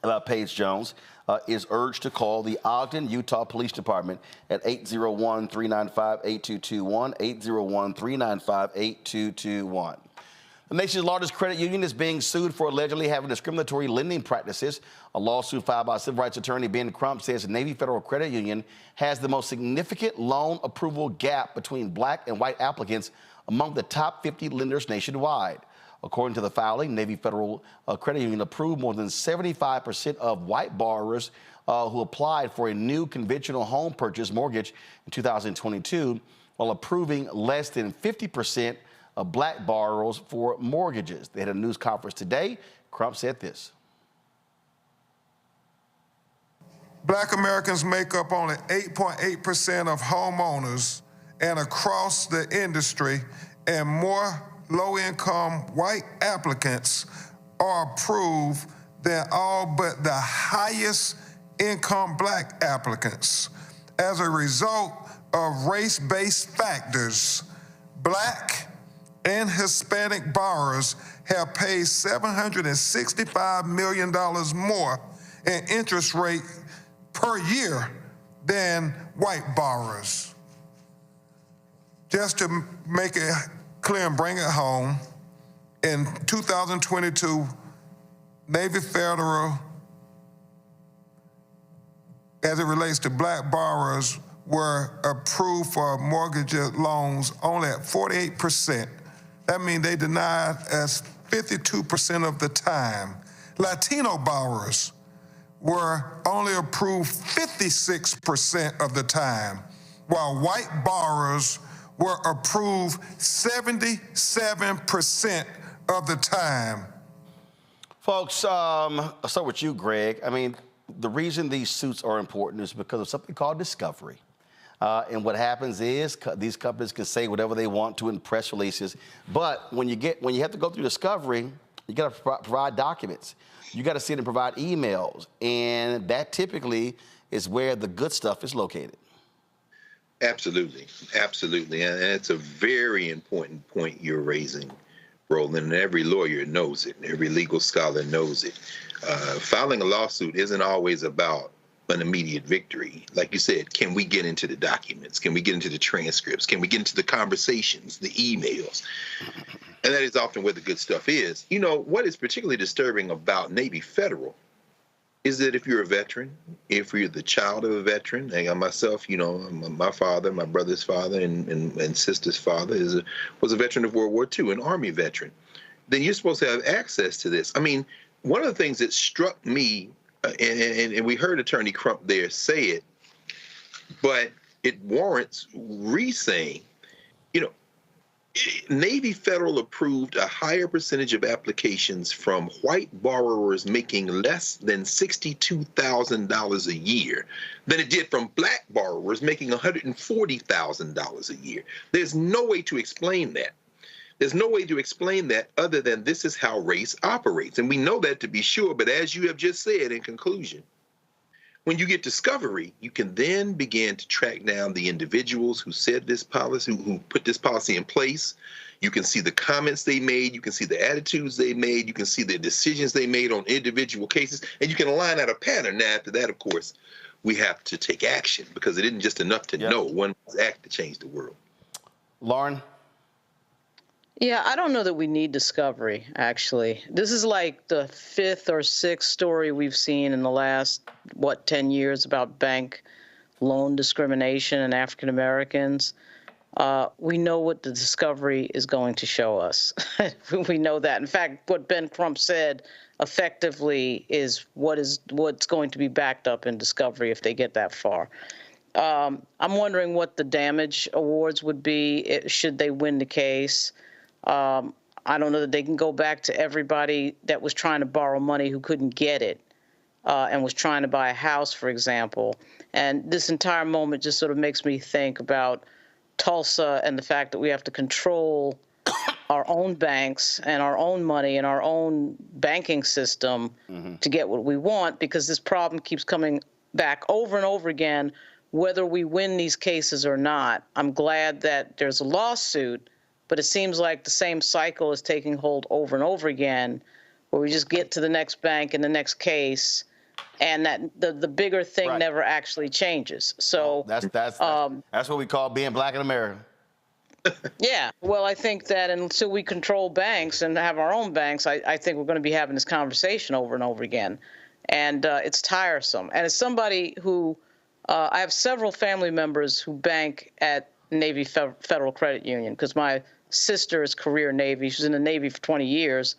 about Paige Jones is urged to call the Ogden, Utah Police Department at 801-395-8221, 801-395-8221. The nation's largest credit union is being sued for allegedly having discriminatory lending practices. A lawsuit filed by civil rights attorney Ben Crump says Navy Federal Credit Union has the most significant loan approval gap between black and white applicants among the top 50 lenders nationwide. According to the filing, Navy Federal Credit Union approved more than 75% of white borrowers who applied for a new conventional home purchase mortgage in 2022, while approving less than 50% of black borrowers for mortgages. They had a news conference today. Crump said this. Black Americans make up only 8.8% of homeowners, and across the industry, and more low-income white applicants are approved than all but the highest income black applicants. As a result of race-based factors, black and Hispanic borrowers have paid $765 million more in interest rate per year than white borrowers. Just to make it clear and bring it home, in 2022, Navy Federal, as it relates to black borrowers, were approved for mortgage loans only at 48%. That means they denied us 52% of the time. Latino borrowers were only approved 56% of the time, while white borrowers were approved 77% of the time. Folks, I'll start with you, Greg. I mean, the reason these suits are important is because of something called discovery. And what happens is these companies can say whatever they want to in press releases, but when you have to go through discovery, you got to provide documents. You got to sit and provide emails, and that typically is where the good stuff is located. Absolutely, absolutely, and it's a very important point you're raising, Rollin, and every lawyer knows it, every legal scholar knows it. Filing a lawsuit isn't always about an immediate victory. Like you said, can we get into the documents? Can we get into the transcripts? Can we get into the conversations, the emails? And that is often where the good stuff is. You know, what is particularly disturbing about Navy Federal is that if you're a veteran, if you're the child of a veteran, like myself, you know, my father, my brother's father, and sister's father was a veteran of World War II, an Army veteran, then you're supposed to have access to this. I mean, one of the things that struck me, and we heard Attorney Crump there say it, but it warrants re-saying, you know, Navy Federal approved a higher percentage of applications from white borrowers making less than $62,000 a year than it did from black borrowers making $140,000 a year. There's no way to explain that. There's no way to explain that other than this is how race operates. And we know that to be sure, but as you have just said in conclusion, when you get discovery, you can then begin to track down the individuals who said this policy, who put this policy in place. You can see the comments they made. You can see the attitudes they made. You can see the decisions they made on individual cases, and you can line out a pattern. Now, after that, of course, we have to take action because it isn't just enough to know. One must act to change the world. Lauren? Yeah, I don't know that we need discovery, actually. This is like the fifth or sixth story we've seen in the last, 10 years about bank loan discrimination and African Americans. We know what the discovery is going to show us. We know that. In fact, what Ben Crump said effectively is what's going to be backed up in discovery if they get that far. I'm wondering what the damage awards would be should they win the case. I don't know that they can go back to everybody that was trying to borrow money who couldn't get it and was trying to buy a house, for example. And this entire moment just sort of makes me think about Tulsa and the fact that we have to control our own banks and our own money and our own banking system to get what we want, because this problem keeps coming back over and over again, whether we win these cases or not. I'm glad that there's a lawsuit, but it seems like the same cycle is taking hold over and over again, where we just get to the next bank and the next case, and that the bigger thing never actually changes. So that's what we call being black in America. Yeah, well, I think that until we control banks and have our own banks, I think we're going to be having this conversation over and over again, and it's tiresome. And as somebody who, I have several family members who bank at Navy Federal Credit Union, because my sister is career Navy. She's in the Navy for 20 years.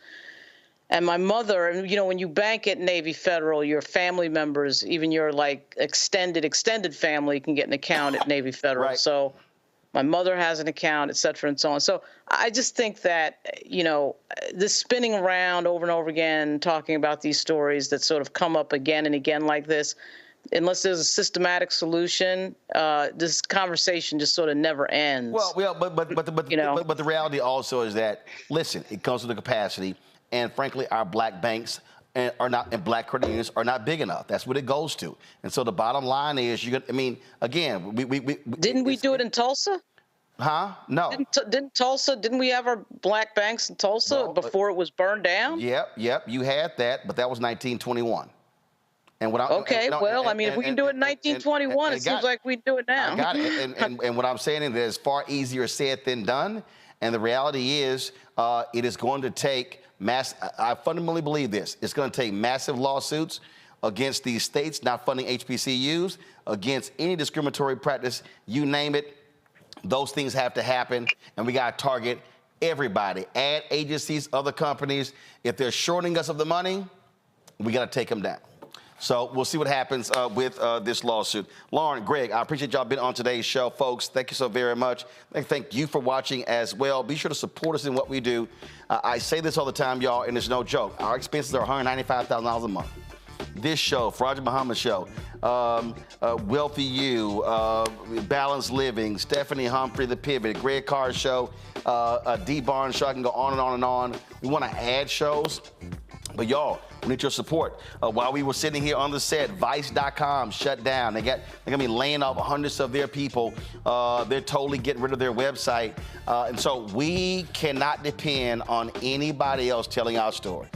And my mother, and you know, when you bank at Navy Federal, your family members, even your like extended family, can get an account at Navy Federal. Right. So my mother has an account, et cetera, and so on. So I just think that, you know, this spinning around over and over again, talking about these stories that sort of come up again and again like this, unless there's a systematic solution, this conversation just sort of never ends. Well, but the reality also is that, listen, it comes with the capacity. And frankly, our black banks are not, and black credit unions are not big enough. That's what it goes to. And so the bottom line is, I mean, again, didn't we do it in Tulsa? Huh? No. Didn't we have our black banks in Tulsa before it was burned down? Yep, you had that, but that was 1921. And what I I mean, if we can do it in 1921, it seems like we do it now. I got it. And what I'm saying is that it's far easier said than done. And the reality is, it is going to take I fundamentally believe this. It's going to take massive lawsuits against these states not funding HBCUs, against any discriminatory practice, you name it. Those things have to happen, and we got to target everybody, ad agencies, other companies. If they're shorting us of the money, we got to take them down. So we'll see what happens with this lawsuit. Lauren, Greg, I appreciate y'all being on today's show, folks. Thank you so very much. Thank you for watching as well. Be sure to support us in what we do. I say this all the time, y'all, and it's no joke. Our expenses are $195,000 a month. This show, Faraj Muhammad Show, Wealthy You, Balanced Living, Stephanie Humphrey, The Pivot, Greg Carr's show, D. Barnes Show. I can go on and on and on. We want to add shows, but y'all, we need your support. While we were sitting here on the set, Vice.com shut down. They're gonna be laying off hundreds of their people. They're totally getting rid of their website, and so we cannot depend on anybody else telling our story.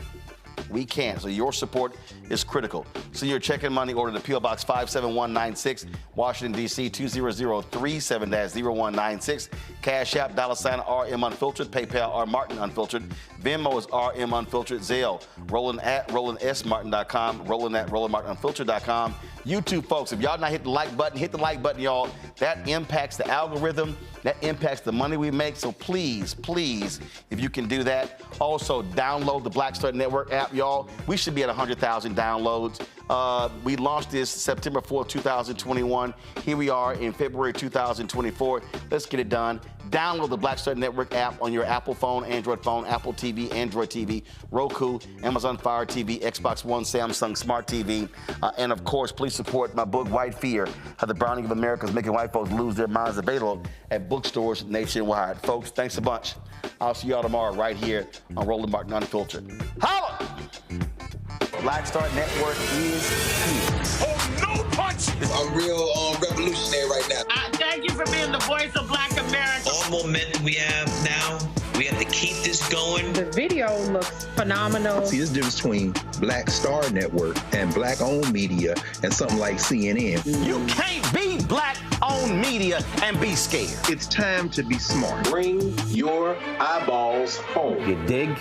We can't. So your support is critical. So your checking money order to P.O. Box 57196, Washington, D.C. 20037-0196. Cash App, $RM Unfiltered. PayPal, R Martin Unfiltered. Venmo is RM Unfiltered. Zelle, Rollin at RollinSMartin.com. Rollin at RollinMartinUnfiltered.com. YouTube, folks, if y'all not hit the like button, hit the like button, y'all. That impacts the algorithm. That impacts the money we make. So please, please, if you can do that. Also, download the Black Star Network app, y'all. We should be at 100,000 downloads. We launched this September 4th, 2021. Here we are in February 2024. Let's get it done. Download the Black Star Network app on your Apple phone, Android phone, Apple TV, Android TV, Roku, Amazon Fire TV, Xbox One, Samsung Smart TV. And of course, please support my book, White Fear, How the Browning of America is Making White Folks Lose Their Minds, available at bookstores nationwide. Folks, thanks a bunch. I'll see y'all tomorrow right here on Rollin Martin Unfiltered. Holla! Black Star Network is here. Oh, no punch! I'm real revolutionary right now. Thank you for being the voice of Black America. All momentum we have now, we have to keep this going. The video looks phenomenal. See, this difference between Black Star Network and black-owned media and something like CNN. You can't be black-owned media and be scared. It's time to be smart. Bring your eyeballs home. You dig?